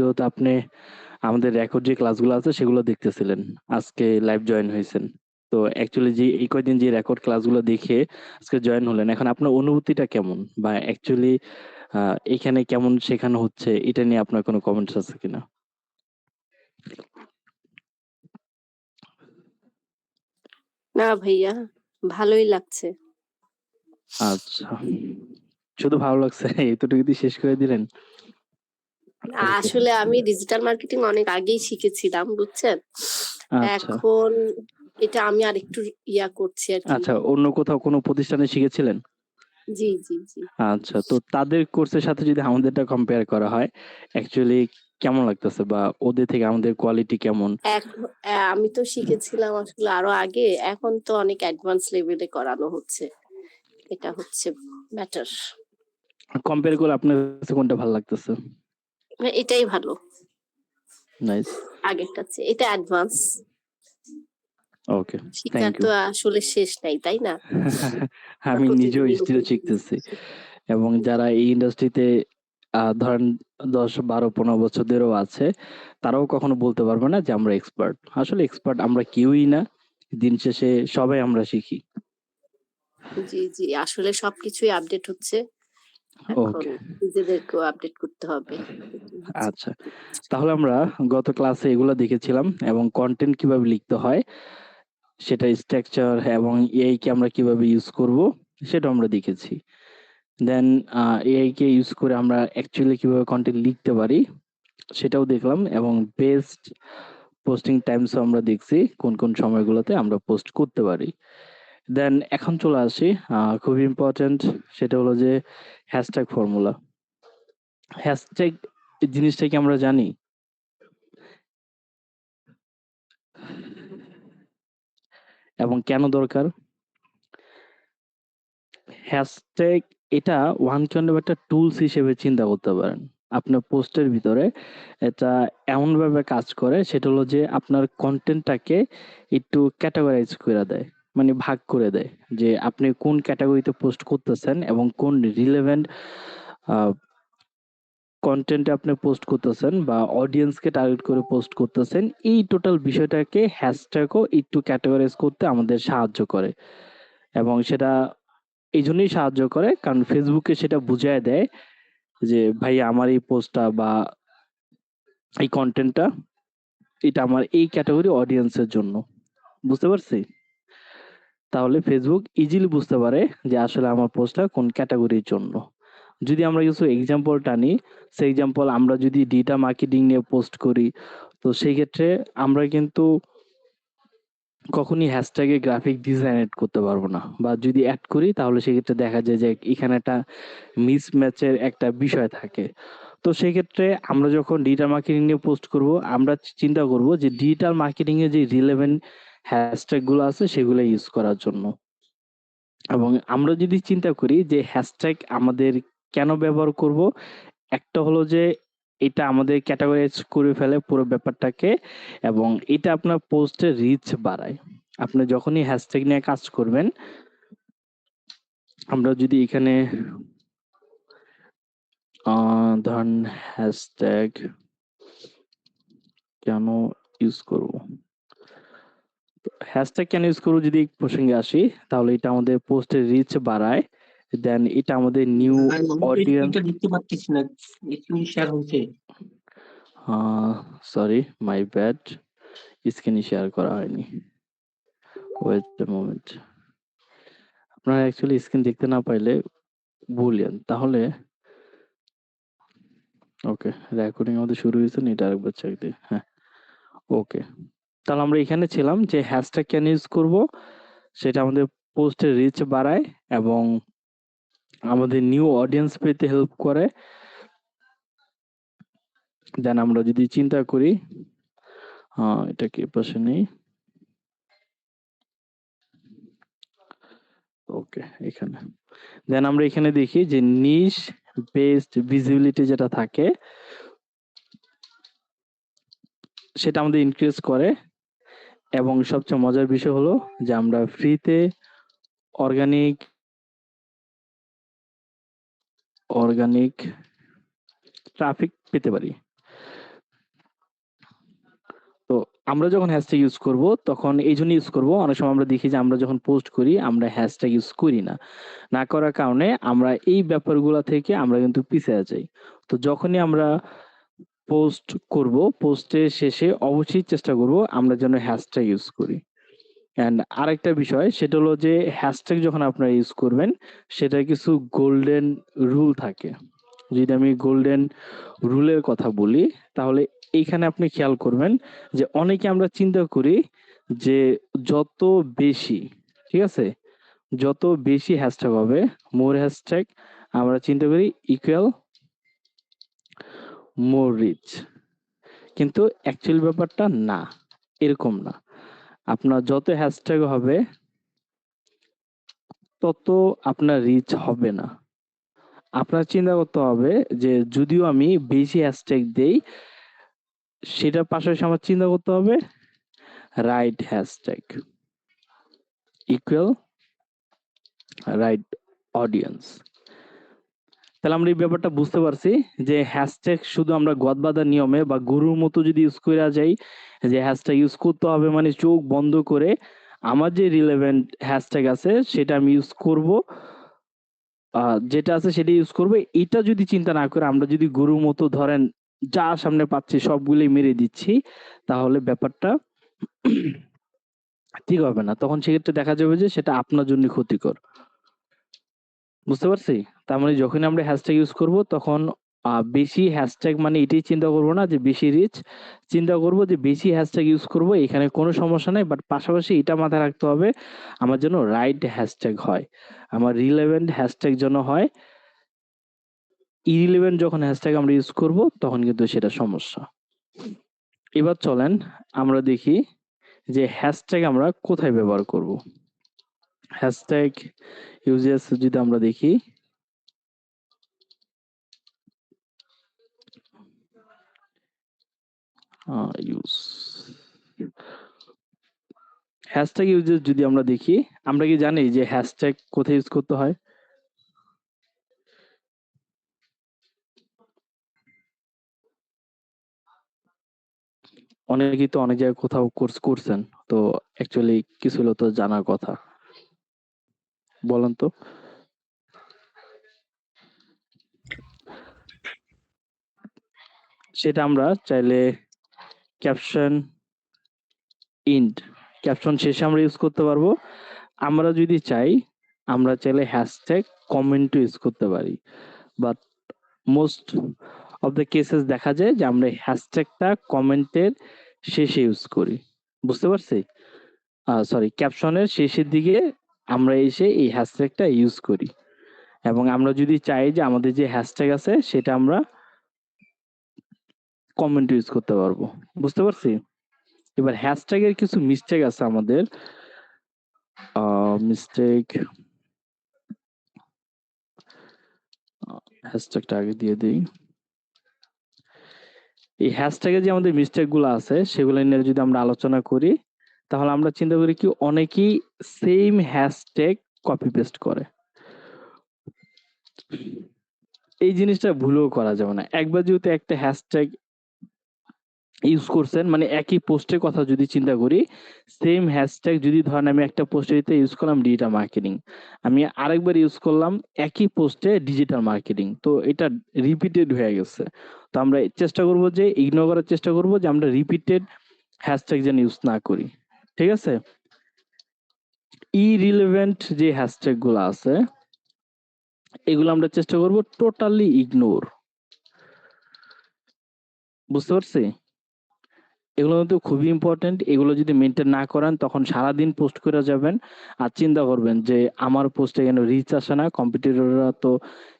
যেহেতু আপনি আমাদের রেকর্ড যে ক্লাসগুলো আছে সেগুলো দেখতেছিলেন। আজকে লাইভ জয়েন হয়েছেন। তো অ্যাকচুয়ালি যে এই কয়দিন যে রেকর্ড ক্লাসগুলো দেখে আজকে জয়েন হলেন। এখন আপনার অনুভূতিটা কেমন? বা অ্যাকচুয়ালি এখানে কেমন শেখানো হচ্ছে এটা নিয়ে আপনার কোনো কমেন্টস আছে কিনা? না ভাইয়া, ভালোই লাগছে। আচ্ছা। শুধু ভালো লাগছে এতটুকু দিয়ে শেষ করে দিলেন? ওকে। আসলে আমি ডিজিটাল মার্কেটিং অনেক আগেই শিখেছিলাম, বুঝছেন? আচ্ছা। এখন এটা আমি আরেকটু করছি আর কি। আচ্ছা, অন্য কোথাও কোনো প্রতিষ্ঠানে শিখেছিলেন? জি জি জি। আচ্ছা, তো তাদের কোর্সের সাথে যদি আমাদেরটা কম্পেয়ার করা হয়, অ্যাকচুয়ালি কেমন লাগতেছে? বা ওদের থেকে আমাদের কোয়ালিটি কেমন? আমি তো শিখেছিলাম আসলে আরো আগে, এখন তো অনেক অ্যাডভান্স লেভেলে করানো হচ্ছে, এটা হচ্ছে ম্যাটার। কম্পেয়ার করে আপনার কাছে কোনটা ভালো লাগতেছে? এটাই ভালো নাইস। আগেরটা চেয়ে, এটা অ্যাডভান্স। ওকে, শিক্ষার থ্যাংক তো ইউ। আসলে শেষ নাই, তাই না? আমি নিজেও প্রতিদিনই স্টিল নতুন শিখতেছি। এবং যারা এই ইন্ডাস্ট্রিতে ধরেন ১০, ১২, ১৫ বছর ধরেও আছে, তারাও কখনো বলতে পারবে না যে আমরা এক্সপার্ট। আসলে এক্সপার্ট আমরা কেউই না। দিন শেষে সবাই আমরা শিখি। জি জি, আসলে সবকিছুই আপডেট হচ্ছে, এখন ওকে, নিজেদেরকেও আপডেট করতে হবে। আচ্ছা। তাহলে আমরা গত ক্লাসে এগুলো দেখেছিলাম এবং কনটেন্ট কিভাবে লিখতে হয়, সেটা স্ট্রাকচার এবং এআই কে আমরা কিভাবে ইউজ করব, সেটাও আমরা দেখেছি। দেন এআই কে ইউজ করে আমরা অ্যাকচুয়ালি কিভাবে কনটেন্ট লিখতে পারি, সেটাও দেখলাম এবং বেস্ট পোস্টিং টাইমসও আমরা দেখছি কোন কোন সময়গুলোতে আমরা পোস্ট করতে পারি। দেন এখন চলে আসি খুবই ইম্পর্ট্যান্ট, সেটা হলো যে হ্যাশট্যাগ ফর্মুলা। হ্যাশট্যাগ জিনিসটা কি আমরা জানি? এবং কেন দরকার? হ্যাশট্যাগ এটা ওয়ান কাইন্ড অফ একটা টুলস হিসেবে চিন্তা করতে পারেন। আপনার পোস্টের ভিতরে এটা এমনভাবে কাজ করে, সেটা হলো যে আপনার কনটেন্টটাকে একটু ক্যাটাগরাইজ করে দেয়। মানে ভাগ করে দেয় যে আপনি কোন ক্যাটাগরিতে পোস্ট করতেছেন এবং কোন রিলেভেন্ট আ কনটেন্ট এ আপনি পোস্ট করতেছেন বা অডিয়েন্সকে টার্গেট করে পোস্ট করতেছেন। এই টোটাল বিষয়টাকে হ্যাশট্যাগও একটু ক্যাটাগরাইজ করতে আমাদের সাহায্য করে। এবং সেটা এইজন্যই সাহায্য করে কারণ ফেসবুকে সেটা বুঝায় দেয় যে ভাই আমার এই পোস্টটা বা এই কনটেন্টটা এটা আমার এই ক্যাটাগরি অডিয়েন্সের জন্য। বুঝতে পারছি? তাহলে ফেসবুক ইজিলি বুঝতে পারে যে আসলে আমার পোস্টটা কোন ক্যাটাগরির জন্য। যদি আমরা কিছু এক্সাম্পল টানি, সেই এক্সাম্পল আমরা যদি ডিজিটাল মার্কেটিং নিয়ে পোস্ট করি, তো সেই ক্ষেত্রে আমরা কিন্তু কখনই হ্যাশট্যাগে গ্রাফিক ডিজাইন এড করতে পারবো না। বা যদি এড করি তাহলে সেক্ষেত্রে দেখা যায় যে এখানে একটা মিসম্যাচের একটা বিষয় থাকে। তো সেক্ষেত্রে আমরা যখন ডিজিটাল মার্কেটিং নিয়ে পোস্ট করব, আমরা চিন্তা করব যে ডিজিটাল মার্কেটিং এর যে রিলেভেন্ট হ্যাশট্যাগ গুলো আছে সেগুলো ইউজ করার জন্য। এবং আমরা যদি চিন্তা করি যে হ্যাশট্যাগ আমাদের কেন ব্যবহার করব, একটা হলো যে এটা আমাদের ক্যাটাগরাইজ করে ফেলে পুরো ব্যাপারটাকে এবং এটা আপনার পোস্টের রিচ বাড়ায়। আপনি যখনই হ্যাশট্যাগ নিয়ে কাজ করবেন, আমরা যদি এখানে ধরেন হ্যাশট্যাগ কেন ইউজ করব, হ্যাশট্যাগ কেন ইউজ করব যদি এই প্রসঙ্গে আসি, তাহলে এটা আমাদের পোস্টের রিচ বাড়ায়। দেন এটা আমাদের নিউ অডিয়েন্স। এটা দেখতে পাচ্ছিস না, স্ক্রিন শেয়ার হচ্ছে। Sorry, my bad, screen share করা হয়নি। Wait a moment. আপনারা অ্যাকচুয়ালি স্ক্রিন দেখতে না পাইলে বলেন, তাহলে ওকে, রেকর্ডিং আমাদের শুরু হয়েছে না, এটা আরেকবার চেক দিই। হ্যাঁ, ওকে। তাহলে আমরা এখানে ছিলাম যে হ্যাশট্যাগ কেন ইউজ করব, সেটা আমাদের পোস্টের রিচ বাড়ায় এবং আমাদের নিউ অডিয়েন্স পেতে হেল্প করে। দেন আমরা যদি চিন্তা করি, এটা কি পাশে নেই, ওকে এখানে। দেন আমরা এখানে দেখি যে নিশ বেসড ভিজিবিলিটি যেটা থাকে সেটা আমাদের ইনক্রিজ করে। এবং সবচেয়ে মজার বিষয় হলো যে আমরা ফ্রিতে অর্গানিক ট্রাফিক পেতে পারি। আমরা যখন হ্যাশট্যাগ ইউজ করব তখন এই জন্য ইউজ করব, অনেক সময় আমরা দেখি যে আমরা যখন পোস্ট করি আমরা হ্যাশট্যাগ ইউজ করি না, না করার কারণে আমরা এই ব্যাপারগুলো থেকে আমরা কিন্তু পিছিয়ে যাই। তো যখনই আমরা পোস্ট করব, পোস্টের শেষে অবশ্যই চেষ্টা করব আমরা যেন হ্যাশট্যাগ ইউজ করি। অ্যান্ড আরেকটা বিষয় সেটা হলো যে হ্যাশট্যাগ যখন আপনারা ইউজ করবেন সেটা কিছু গোল্ডেন রুল থাকে। যদি আমি গোল্ডেন রুলের কথা বলি তাহলে এইখানে আপনি খেয়াল করবেন যে অনেকে আমরা চিন্তা করি যে যত বেশি, ঠিক আছে, যত বেশি হ্যাশট্যাগ হবে, মোর হ্যাশট্যাগ আমরা চিন্তা করি ইকুয়াল মোর রিচ, কিন্তু অ্যাকচুয়াল ব্যাপারটা না, এরকম না। আপনার যত হ্যাশট্যাগ হবে তত আপনার রিচ হবে না। আপনার চিন্তা করতে হবে যে যদিও আমি বেশি হ্যাশট্যাগ দেই, সেটার পাশাপাশি আমার চিন্তা করতে হবে right hashtag equal right audience. তাহলে আমরা এই ব্যাপারটা বুঝতে পারছি যে হ্যাশট্যাগ শুধু আমরা গদবাঁধা নিয়মে বা গরুর মতো যদি ইউজ করে যাই, যে হ্যাশট্যাগ ইউজ করতে হবে মানে চোখ বন্ধ করে আমার যে রিলেভেন্ট হ্যাশট্যাগ আছে সেটা আমি ইউজ করব, যেটা আছে সেটা ইউজ করবো, এটা যদি চিন্তা না করে আমরা যদি গরুর মতো ধরেন যা সামনে পাচ্ছি সবগুলোই মেরে দিচ্ছি, তাহলে ব্যাপারটা ঠিক হবে না। তখন সেক্ষেত্রে দেখা যাবে যে সেটা আপনার জন্য ক্ষতিকর। বুঝতে পারছি? তার মানে যখনই আমরা হ্যাশট্যাগ ইউজ করব তখন বেশি হ্যাশট্যাগ মানে এটাই চিন্তা করব না যে বেশি রিচ, চিন্তা করব যে বেশি হ্যাশট্যাগ ইউজ করব, এখানে কোনো সমস্যা নাই, বাট পাশাপাশি এটা মাথায় রাখতে হবে আমার জন্য রাইট হ্যাশট্যাগ হয়, আমার রিলেভেন্ট হ্যাশট্যাগ যেন হয়। ইরিলেভেন্ট যখন হ্যাশট্যাগ আমরা ইউজ করব তখন কিন্তু সেটা সমস্যা। এবার চলেন আমরা দেখি যে হ্যাশট্যাগ আমরা কোথায় ব্যবহার করব। হ্যাশট্যাগ ইউজেস যদি আমরা দেখি, ইউজ হ্যাশট্যাগ ইউজেস যদি আমরা দেখি, আমরা কি জানি যে হ্যাশট্যাগ কোথায় ইউজ করতে হয়? অনেকেই তো অনেক জায়গায় কোথাও কোর্স করছেন, তো অ্যাকচুয়ালি কিছু হলো তো জানার কথা, বলেন তো। সেটা আমরা চাইলে ক্যাপশন ইন্ড, ক্যাপশন শেষে আমরা ইউজ করতে পারবো। আমরা যদি চাই আমরা চাইলে হ্যাশট্যাগ কমেন্টও ইউজ করতে পারি, but most of the cases দেখা যায় যে আমরা হ্যাশট্যাগটা কমেন্টের শেষে ইউজ করি। বুঝতে পারছি? সরি, ক্যাপশনের শেষের দিকে আমরা এসে এই হ্যাশট্যাগটা ইউজ করি, এবং আমরা যদি চাই যে আমাদের যে হ্যাশট্যাগ আছে সেটা আমরা কমেন্ট ইউজ করতে পারবো। বুঝতে পারছি? এবার হ্যাশট্যাগের কিছু মিস্টেক আছে আমাদের। মিস্টেক, হ্যাশট্যাগটা আগে দিয়ে দিই। এই হ্যাশট্যাগে যে আমাদের মিস্টেক গুলো আছে সেগুলো নিয়ে যদি আমরা আলোচনা করি তাহলে আমরা চিন্তা করি কি অনেকেই সেম হ্যাশট্যাগ কপি পেস্ট করে। এই জিনিসটা ভুলেও করা যাবে না। একবার যেহেতু একটা হ্যাশট্যাগ ইউজ করছেন মানে একই পোস্টের কথা যদি চিন্তা করি, সেম হ্যাশট্যাগ যদি ধরেন আমি একটা পোস্টে ইউজ করলাম ডিজিটাল মার্কেটিং, আমি আরেকবার ইউজ করলাম একই পোস্টে ডিজিটাল মার্কেটিং, তো এটা রিপিটেড হয়ে গেছে। তো আমরা চেষ্টা করব যে ইগনোর করার চেষ্টা করব যে আমরা রিপিটেড হ্যাশট্যাগ যেন ইউজ না করি। ঠিক আছে? ইরিলেভেন্ট যে হ্যাশট্যাগ গুলো আছে এগুলো আমরা চেষ্টা করব টোটালি ইগনোর। বুঝতে পারছি? এগুলো কিন্তু খুবই ইম্পর্টেন্ট। এগুলো যদি মেনটেন না করেন তখন সারাদিন পোস্ট করে যাবেন আর চিন্তা করবেন যে আমার পোস্টে কেন রিচ আসে না, কম্পিটিটররা তো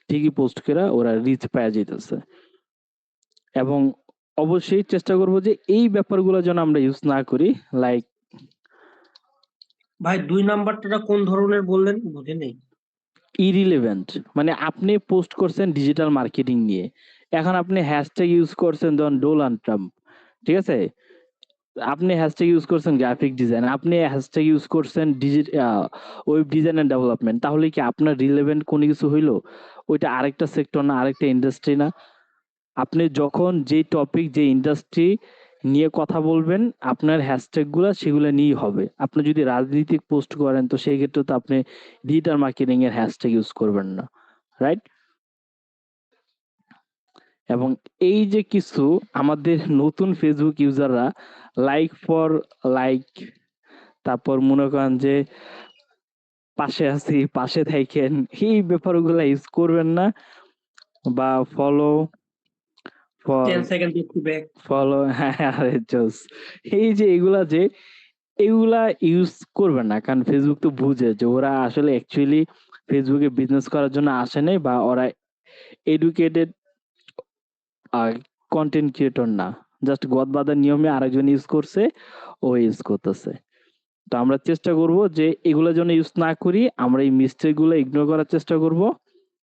ঠিকই পোস্ট করে ওরা রিচ পাওয়া যাইতেছে। এবং অবশ্যই চেষ্টা করব যে এই ব্যাপারগুলো যেন আমরা ইউজ না করি, লাইক ভাই 2 নাম্বারটা কোন ধরনের বললেন বুঝে নেই। ইরিলেভেন্ট, মানে আপনি পোস্ট করছেন ডিজিটাল মার্কেটিং নিয়ে, এখন আপনি হ্যাশট্যাগ ইউজ করছেন ধরুন ডোনাল্ড ট্রাম্প, ঠিক আছে, আপনি হ্যাশট্যাগ ইউজ করছেন গ্রাফিক ডিজাইন, আপনি হ্যাশট্যাগ ইউজ করছেন ওয়েব ডিজাইন এন্ড ডেভেলপমেন্ট, তাহলে কি আপনার রিলেভেন্ট কোনো কিছু হইলো? ওইটা আরেকটা সেক্টর না, আরেকটা ইন্ডাস্ট্রি না? আপনি যখন যে টপিক যে ইন্ডাস্ট্রি নিয়ে কথা বলবেন, আপনার হ্যাশট্যাগ গুলা সেগুলো নিয়েই হবে। আপনি যদি রাজনৈতিক পোস্ট করেন তো সেই ক্ষেত্রে তো আপনি ডিজিটাল মার্কেটিং এর হ্যাশট্যাগ ইউজ করবেন না, রাইট? এবং এই যে কিছু আমাদের নতুন ফেসবুক ইউজাররা লাইক ফর লাইক, তারপর মনে করেন যে পাশে আছি, পাশে থাকেন, এই ব্যাপারগুলা ইউজ করবেন না। বা follow for 10 second back. Follow, হ্যাঁ আরে জোস। এই যে এগুলা ইউজ করবেন না, কারণ ফেসবুক তো বুঝে যে ওরা আসলে অ্যাকচুয়ালি ফেসবুকে বিজনেস করার জন্য আসে নাই, বা ওরা এডুকেটেড কন্টেন্ট ক্রিয়েটর না, জাস্ট গদ বাঁধার নিয়মে আরেকজন ইউজ করছে, ও ইউজ করতেছে। তো আমরা চেষ্টা করব যে এগুলো যেন ইউজ না করি, আমরা এই মিস্টেক গুলো ইগনোর করার চেষ্টা করব,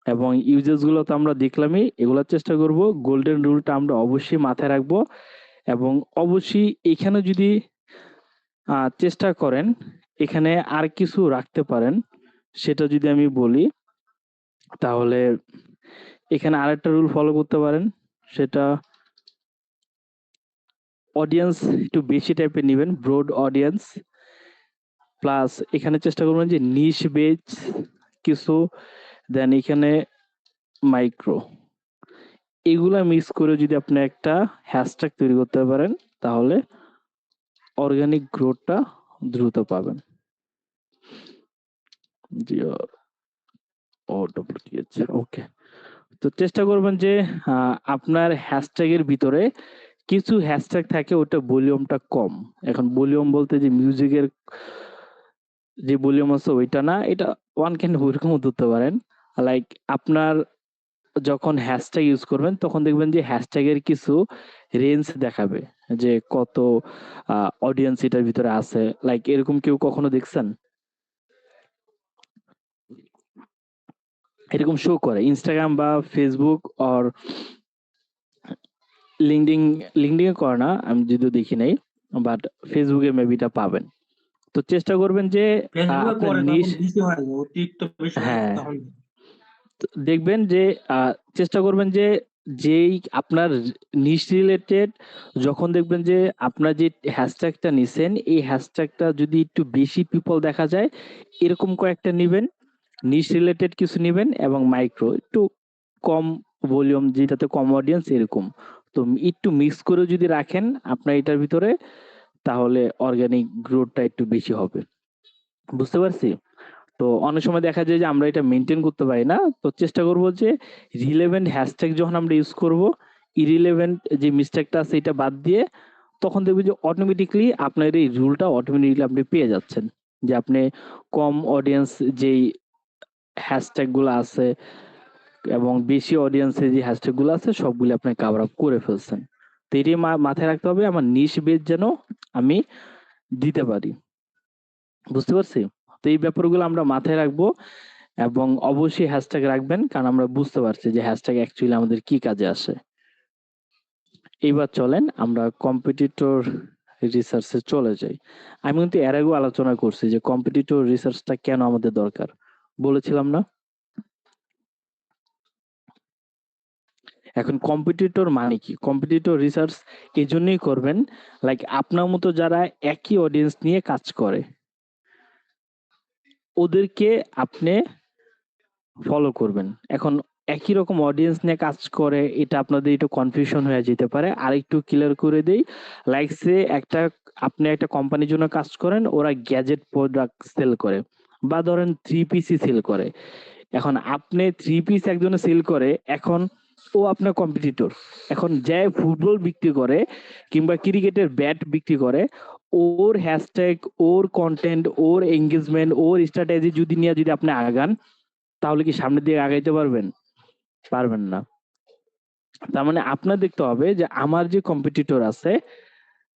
এবং ইউজেস গুলো তো আমরা দেখলামই, এগুলোর চেষ্টা করব। গোল্ডেন রুলটা আমরা অবশ্যই মাথায় রাখবো, এবং অবশ্যই এখানে যদি চেষ্টা করেন এখানে আর কিছু রাখতে পারেন, সেটা যদি আমি বলি তাহলে এখানে আরেকটা রুল ফলো করতে পারেন, সেটা অডিয়েন্স একটু বেশি টাইপের নেবেন, ব্রড অডিয়েন্স। প্লাস এখানে চেষ্টা করবেন যে নিশ বেজ কিছু, দেন এখানে মাইক্রো, এগুলা মিক্স করে যদি আপনি একটা হ্যাশট্যাগ তৈরি করতে পারেন তাহলে অর্গানিক গ্রোথটা দ্রুত পাবেন। জি, ওকে। তো চেষ্টা করবেন যে আপনার হ্যাশট্যাগের ভিতরে কিছু হ্যাশট্যাগ থাকে ওটা ভলিউমটা কম। এখন ভলিউম বলতে যে মিউজিকের যে ভলিউম আছে ওইটা না, এটা ওয়ান ক্যান ওইরকমও ধরতে পারেন। লাইক আপনার যখন হ্যাশট্যাগ ইউজ করবেন তখন দেখবেন যে হ্যাশট্যাগের কিছু রেঞ্জ দেখাবে, যে কত অডিয়েন্স এটার ভিতরে আছে। লাইক এরকম কেউ কখনো দেখছেন? এরকম শো করে ইনস্টাগ্রাম বা ফেসবুক অর লিঙ্কডিন। লিঙ্কডিন করে না, আমি যদিও দেখি নাই, বাট ফেসবুকে মেবি এটা পাবেন। তো চেষ্টা করবেন যে ফেসবুকে আপনার করে নিশ, তখন বেশি হয়, অতিরিক্ত বেশি হয় হ্যাঁ, তখন। দেখবেন যে চেষ্টা করবেন যে যেই আপনার নিশ রিলেটেড, যখন দেখবেন যে আপনার যে হ্যাশট্যাগটা নিছেন এই হ্যাশট্যাগটা যদি একটু বেশি পিপল দেখা যায় এরকম কয়েকটা নিবেন, নিশ রিলেটেড কিছু নিবেন, এবং মাইক্রো একটু কম ভলিউম যেটাতে কম অডিয়েন্স এরকম। তো একটু মিক্স করে যদি রাখেন আপনার এটার ভিতরে তাহলে অর্গানিক গ্রোথটা একটু বেশি হবে। বুঝতে পারছি? তো অনেক সময় দেখা যায় যে আমরা এটা মেনটেন করতে পারি না। তো চেষ্টা করব যে রিলেভেন্ট হ্যাশট্যাগ যখন আমরা ইউজ করব, ইরিলেভেন্ট যে মিস্টেকটা আছে এটা বাদ দিয়ে, তখন দেখবেন যে অটোমেটিক্যালি আপনার এই রুলটা অটোমেটিক্যালি আপনি পেয়ে যাচ্ছেন, যে আপনি কম অডিয়েন্স যেই হ্যাশট্যাগ গুলো আছে এবং বেশি অডিয়েন্সের যে হ্যাশট্যাগ গুলো আছে সবগুলো আপনি কভার আপ করে ফেলছেন। তো এটি মাথায় রাখতে হবে, আমার নিশ বেজ যেন আমি দিতে পারি। বুঝতে পারছি? তো এই ব্যাপারগুলো আমরা মাথায় রাখবো, এবং অবশ্যই হ্যাশট্যাগ রাখবেন, কারণ আমরা বুঝতে পারছি যে হ্যাশট্যাগ অ্যাকচুয়ালি আমাদের কি কাজে আসে। এইবার চলেন আমরা কম্পিটিটর রিসার্চে চলে যাই। আমি কিন্তু এর আগেও আলোচনা করছি যে কম্পিটিটর রিসার্চটা কেন আমাদের দরকার, বলেছিলাম না? এখন কম্পিটিটর মানে কি? কম্পিটিটর রিসার্চ এই জন্যই করবেন, লাইক আপনার মতো যারা একই অডিয়েন্স নিয়ে কাজ করে ওদেরকে আপনি ফলো করবেন। এখন একই রকম অডিয়েন্স নিয়ে কাজ করে এটা আপনাদের একটু কনফিউশন হয়ে যেতে পারে। আরেকটু ক্লিয়ার করে দেই। লাইক সে আপনি একটা কোম্পানির জন্য কাজ করেন, ওরা গ্যাজেট প্রোডাক্ট সেল করে, বা ধরেন 3 পিসই সেল করে। এখন আপনি 3 পিস একজনে সেল করে, এখন ও আপনার কম্পিটিটর। এখন যে ফুটবল বিক্রি করে কিংবা ক্রিকেটের ব্যাট বিক্রি করে, ওর হ্যাশট্যাগ, ওর কনটেন্ট, ওর এনগেজমেন্ট, ওর স্ট্র্যাটেজি যদি নিয়ে যদি আপনি আগান তাহলে কি সামনের দিকে আগাইতে পারবেন? পারবেন না। তার মানে আপনার দেখতে হবে যে আমার যে কম্পিটিটর আছে,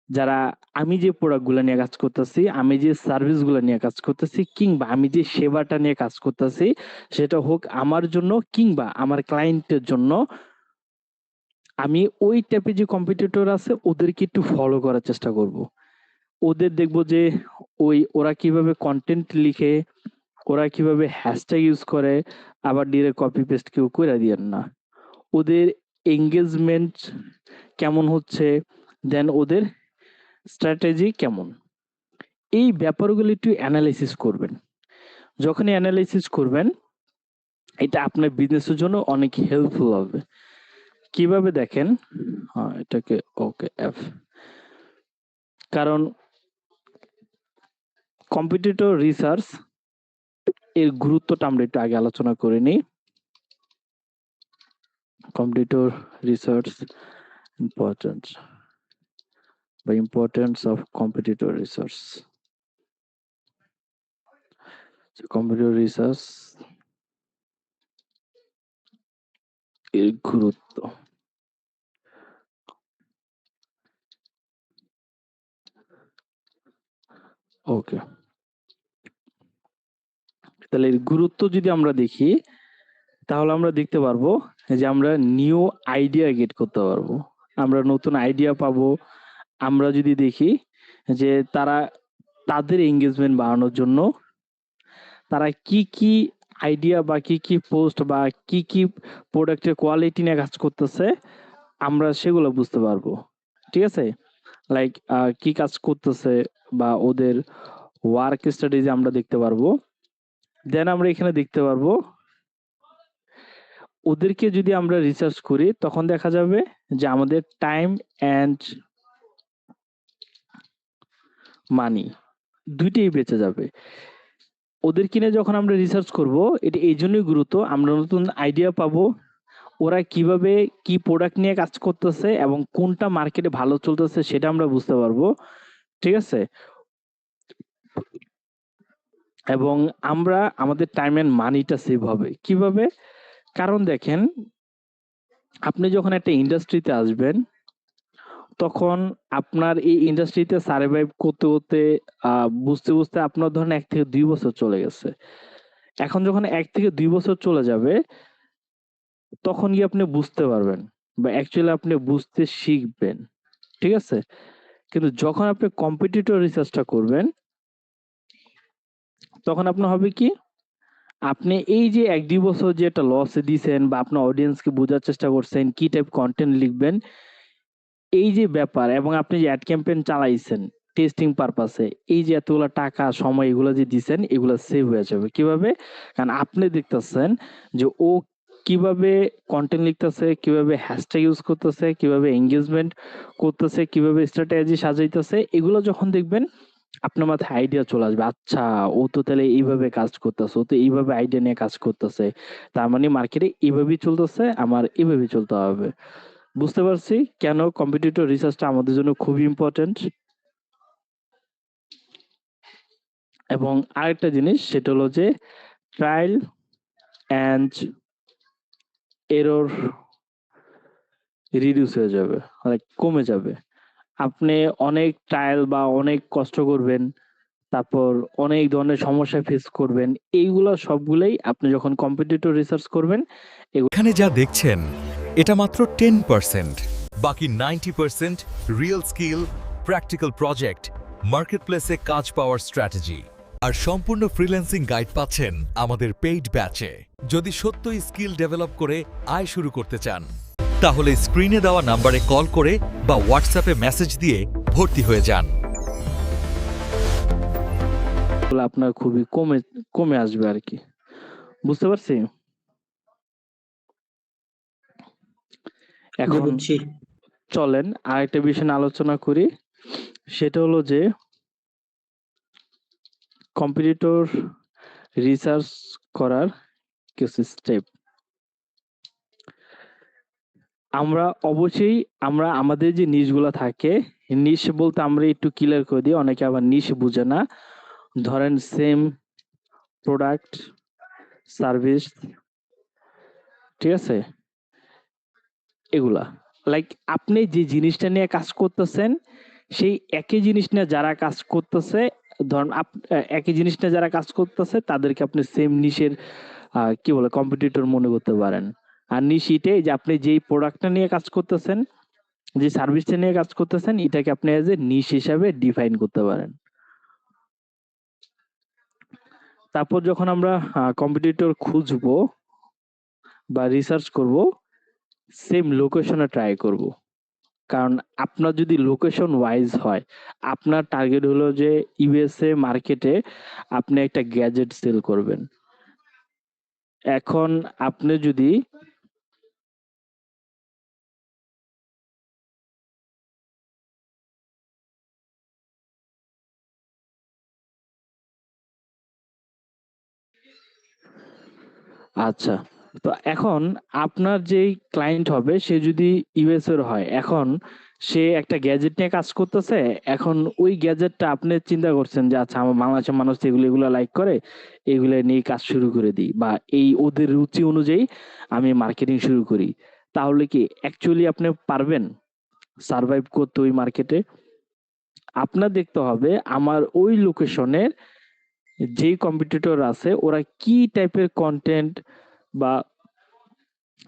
যারা আমি যে প্রোডাক্ট গুলা নিয়ে কাজ করতেছি, আমি যে সার্ভিস গুলা নিয়ে কাজ করতেছি, কিংবা আমি যে সেবাটা নিয়ে কাজ করতেছি, সেটা হোক আমার জন্য কিংবা আমার ক্লায়েন্টের জন্য, আমি ওই টাইপের যে কম্পিটিটর আছে ওদেরকে একটু ফলো করার চেষ্টা করব। ওদের দেখবো যে ওরা কিভাবে কন্টেন্ট লিখে, ওরা কিভাবে হ্যাশট্যাগ ইউজ করে, আবার ডিরেক্ট কপি পেস্ট কেউ করে দিয়েন না। ওদের এঙ্গেজমেন্ট কেমন হচ্ছে, দেন ওদের স্ট্র্যাটেজি কেমন, এই ব্যাপারগুলো একটু অ্যানালাইসিস করবেন। যখনই অ্যানালাইসিস করবেন, এটা আপনার বিজনেসের জন্য অনেক হেল্পফুল হবে। কিভাবে দেখেন, এটাকে ওকে এফ, কারণ কম্পিটিটর রিসার্চ এর গুরুত্বটা আমরা একটু আগে আলোচনা করে নিই। কম্পিটিটর রিসার্চ ইম্পর্টেন্স বা importance of competitor research. Competitor research এর গুরুত্ব। ওকে, তাহলে এর গুরুত্ব যদি আমরা দেখি, তাহলে আমরা দেখতে পারবো যে আমরা নিউ আইডিয়া গেট করতে পারবো, আমরা নতুন আইডিয়া পাবো। আমরা যদি দেখি যে তারা তাদের এঙ্গেজমেন্ট বাড়ানোর জন্য তারা কি কি আইডিয়া বা কি কি পোস্ট বা কি কি প্রোডাক্টের কোয়ালিটি নিয়ে কাজ করতেছে, আমরা সেগুলো বুঝতে পারবো। ঠিক আছে, লাইক কি কাজ করতেছে বা ওদের ওয়ার্ক স্ট্র্যাটেজি আমরা দেখতে পারবো। দেন আমরা এখানে দেখতে পারবো ওদেরকে যদি আমরা রিসার্চ করি, তখন দেখা যাবে যে আমাদের টাইম অ্যান্ড মানি দুইটাই বেঁচে যাবে। ওদের কিনে যখন আমরা রিসার্চ করব, এটা এই জন্যই গুরুত্ব, আমরা নতুন আইডিয়া পাবো, ওরা কিভাবে কি প্রোডাক্ট নিয়ে কাজ করতেছে এবং কোনটা মার্কেটে ভালো চলতেছে সেটা আমরা বুঝতে পারবো। ঠিক আছে, এবং আমরা আমাদের টাইম এন্ড মানিটা সেভ হবে কিভাবে, কারণ দেখেন আপনি যখন একটা ইন্ডাস্ট্রিতে আসবেন, তখন আপনার এই ইন্ডাস্ট্রিতে সার্ভাইভ করতে করতে বুঝতে বুঝতে আপনার ধরেন 1 থেকে 2 বছর চলে গেছে। এখন যখন 1 থেকে 2 বছর চলে যাবে, তখন গিয়ে আপনি বুঝতে পারবেন বা অ্যাকচুয়ালি আপনি বুঝতে শিখবেন। ঠিক আছে, কিন্তু যখন আপনি কম্পিটিটর রিসার্চটা করবেন, তখন আপনার হবে কি, আপনি এই যে 1-2 বছর যে একটা লসে দিছেন বা আপনার অডিয়েন্সকে বোঝার চেষ্টা করছেন কি টাইপ কন্টেন্ট লিখবেন, এই যে ব্যাপার, এবং আপনি যে অ্যাড ক্যাম্পেইন চালাইছেন টেস্টিং পারপাসে, এই যে এতগুলা টাকা সময় এগুলো যে দিছেন, এগুলো সেভ হয়ে যাবে কিভাবে, কারণ আপনি দেখতেছেন যে ও কিভাবে কন্টেন্ট লিখতেছে, কিভাবে হ্যাশট্যাগ ইউজ করতেছে, কিভাবে এঙ্গেজমেন্ট করতেছে, কিভাবে স্ট্র্যাটেজি সাজাইতেছে, এগুলো যখন দেখবেন আপনার মাথায় আইডিয়া চলে আসবে। আচ্ছা, ও তো তাহলে এইভাবে কাজ করতেছে, ও তো এইভাবে আইডিয়া নিয়ে কাজ করতেছে, তার মানে মার্কেটে এইভাবেই চলতেছে, আমার এইভাবেই চলতে হবে। বুঝতে পারছি কেন কম্পিটিটর রিসার্চটা আমাদের জন্য খুবই ইম্পর্টেন্ট। এবং আরেকটা জিনিস সেটা হলো যে ট্রায়াল অ্যান্ড এরর রিডিউস হয়ে যাবে, লাইক কমে যাবে। আপনি অনেক ট্রায়াল বা অনেক কষ্ট করবেন, তারপর অনেক ধরনের সমস্যা ফেস করবেন, এইগুলো সবগুলোই আপনি যখন কম্পিটিটর রিসার্চ করবেন। এখানে যা দেখছেন এটা মাত্র 10%। বাকি 90% রিয়েল স্কিল, প্র্যাকটিক্যাল প্রজেক্ট, মার্কেটপ্লেসে কাজ পাওয়ার স্ট্র্যাটেজি আর সম্পূর্ণ ফ্রিল্যান্সিং গাইড পাচ্ছেন আমাদের পেইড ব্যাচে। যদি সত্যই স্কিল ডেভেলপ করে আয় শুরু করতে চান, তাহলে স্ক্রিনে দেওয়া নাম্বারে কল করে বা হোয়াটসঅ্যাপে মেসেজ দিয়ে ভর্তি হয়ে যান। আপনার খুবই কমে কমে আসবে আর কি, বুঝতে পারছি। এখন বুঝছি। চলেন আরেকটা বিষয় নিয়ে আলোচনা করি, সেটা হলো যে কম্পিটিটর রিসার্চ করার কিছু স্টেপ। আমরা অবশ্যই আমরা আমাদের যে নিশগুলো থাকে, নিশ বলতে আমরা একটু ক্লিয়ার করে দিই, অনেকে আবার নিশ বুঝে না। ধরেন সেম প্রোডাক্ট, সার্ভিস, ঠিক আছে, এগুলা লাইক আপনি যে জিনিসটা নিয়ে কাজ করতেছেন, সেই একই জিনিস নিয়ে যারা কাজ করতেছে, ধরেন একই জিনিস নিয়ে যারা কাজ করতেছে তাদেরকে আপনি সেম নিশের কি বলে কম্পিটিটর মনে করতে পারেন। আর নিশ এটাই যে আপনি যেই প্রোডাক্টটা নিয়ে কাজ করতেছেন, যে সার্ভিসটা নিয়ে কাজ করতেছেন, এটাকে আপনি এজ এ নিশ হিসাবে ডিফাইন করতে পারেন। তারপর যখন আমরা কম্পিটিটর খুঁজবো বা রিসার্চ করব, সেম লোকেশনে ট্রাই করব। কারণ আপনার যদি লোকেশন ওয়াইজ হয়, আপনার টার্গেট হলো যে ইউএসএ মার্কেটে আপনি একটা গ্যাজেট সেল করবেন। এখন আপনি যদি আচ্ছা, তো এখন আপনার যেই ক্লায়েন্ট হবে সে যদি ইউএস এর হয়, এখন সে একটা গ্যাজেট নিয়ে কাজ করতেছে। এখন ওই গ্যাজেটটা আপনি চিন্তা করছেন যে আচ্ছা আমার বাংলাদেশের মানুষ তো এগুলো লাইক করে, এগুলো নিয়ে কাজ শুরু করে দিই, বা এই ওদের রুচি অনুযায়ী আমি মার্কেটিং শুরু করি। তাহলে কি অ্যাকচুয়ালি আপনি পারবেন সার্ভাইভ করতে ওই মার্কেটে? আপনার দেখতে হবে আমার ওই লোকেশনের যেই কম্পিটিটর আছে ওরা কি টাইপের কন্টেন্ট, বা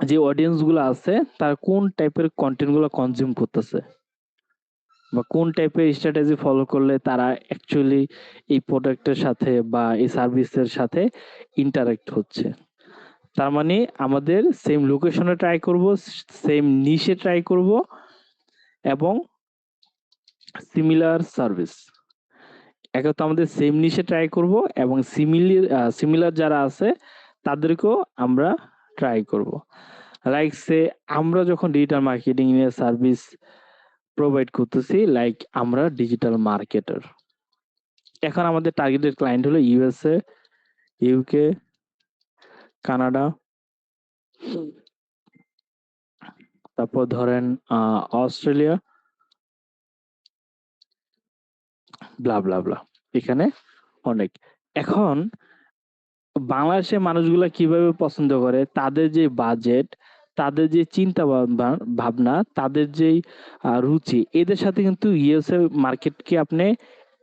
যে অডিয়েন্স গুলো আছে তারা কোন টাইপের কন্টেন্ট গুলো কনজিউম করতেছে, বা কোন টাইপের স্ট্র্যাটেজি ফলো করলে তারা অ্যাকচুয়ালি এই প্রোডাক্টের সাথে বা এই সার্ভিসের সাথে ইন্টারাক্ট হচ্ছে। তার মানে আমাদের সেম লোকেশনে ট্রাই করব, সেম নিশে ট্রাই করব, এবং সিমিলার সার্ভিস। একে তো আমাদের সেম নিশে ট্রাই করব, এবং সিমিলার যারা আছে তাদেরকেও আমরা ট্রাই করব। লাইক সে আমরা যখন ডিজিটাল মার্কেটিং এর সার্ভিস প্রোভাইড করতেছি, লাইক আমরা ডিজিটাল মার্কেটার। এখন আমাদের টার্গেটেড ক্লায়েন্ট হলো ইউএসএ, ইউকে, কানাডা, তারপর ধরেন অস্ট্রেলিয়া, ব্লা ব্লা ব্লা, এখানে অনেক। এখন বাংলাদেশের মানুষগুলা কিভাবে পছন্দ করে, তাদের যে বাজেট, তাদের যে চিন্তা ভাবনা, তাদের যেই রুচি, এদের সাথে কিন্তু ইউএসএ মার্কেটকে আপনি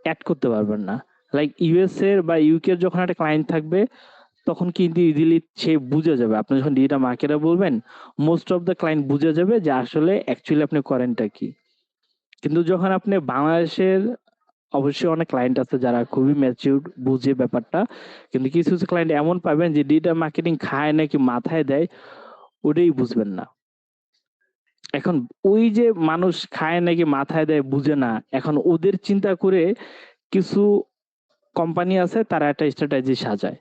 অ্যাড করতে পারবেন না। লাইক ইউএসএ বা ইউকে যখন একটা ক্লায়েন্ট থাকবে তখন কিন্তু ইজিলি সে বুঝে যাবে। আপনি যখন ডিজিটাল মার্কেটার বলবেন, মোস্ট অফ দ্য ক্লায়েন্ট বুঝে যাবে যে আসলে অ্যাকচুয়ালি আপনি করেনটা কি। কিন্তু যখন আপনি বাংলাদেশের, অবশ্যই অনেক ক্লায়েন্ট আছে যারা খুবই ম্যাচিউরড, বুঝে ব্যাপারটা, কিন্তু কিছু কিছু ক্লায়েন্ট এমন পাবেন যে ডিজিটাল মার্কেটিং খায় নাকি মাথায় দেয়, ওটাই বুঝবেন না। এখন ওই যে মানুষ খায় নাকি মাথায় দেয় বুঝে না, এখন ওদের চিন্তা করে কিছু কোম্পানি আছে তারা একটা স্ট্র্যাটেজি সাজায়।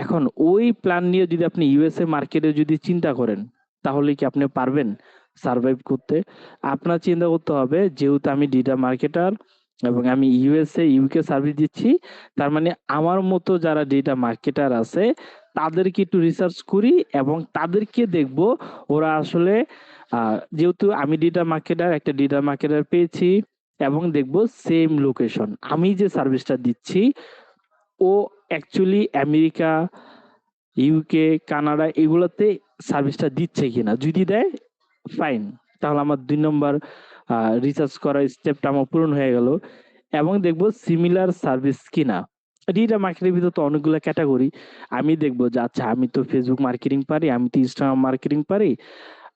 এখন ওই প্ল্যান নিয়ে যদি আপনি ইউএসএ মার্কেটে যদি চিন্তা করেন, তাহলে কি আপনি পারবেন সার্ভাইভ করতে? আপনার চিন্তা করতে হবে যেহেতু আমি ডিজিটাল মার্কেটার এবং আমি ইউএসএ ইউকে সার্ভিস দিচ্ছি, তার মানে আমার মতো যারা ডিজিটাল মার্কেটার আছে তাদেরকে একটু রিসার্চ করি এবং তাদেরকে দেখব ওরা আসলে যেহেতু আমি ডিজিটাল মার্কেটার, একটা ডিজিটাল মার্কেটার পেয়েছি, এবং দেখব সেম লোকেশন আমি যে সার্ভিসটা দিচ্ছি ও অ্যাকচুয়ালি আমেরিকা, ইউকে, কানাডা এগুলোতে সার্ভিসটা দিচ্ছে কিনা। যদি দেয় ফাইন, তাহলে আমার 2 নম্বর রিসার্চ করার স্টেপটা আমার পূরণ হয়ে গেল। এবং দেখবো সিমিলার সার্ভিস কিনা। ডিজিটাল মার্কেটের ভিতর তো অনেকগুলো ক্যাটাগরি। আমি দেখবো যে আচ্ছা আমি তো ফেসবুক মার্কেটিং পারি, আমি তো ইনস্টাগ্রাম মার্কেটিং পারি,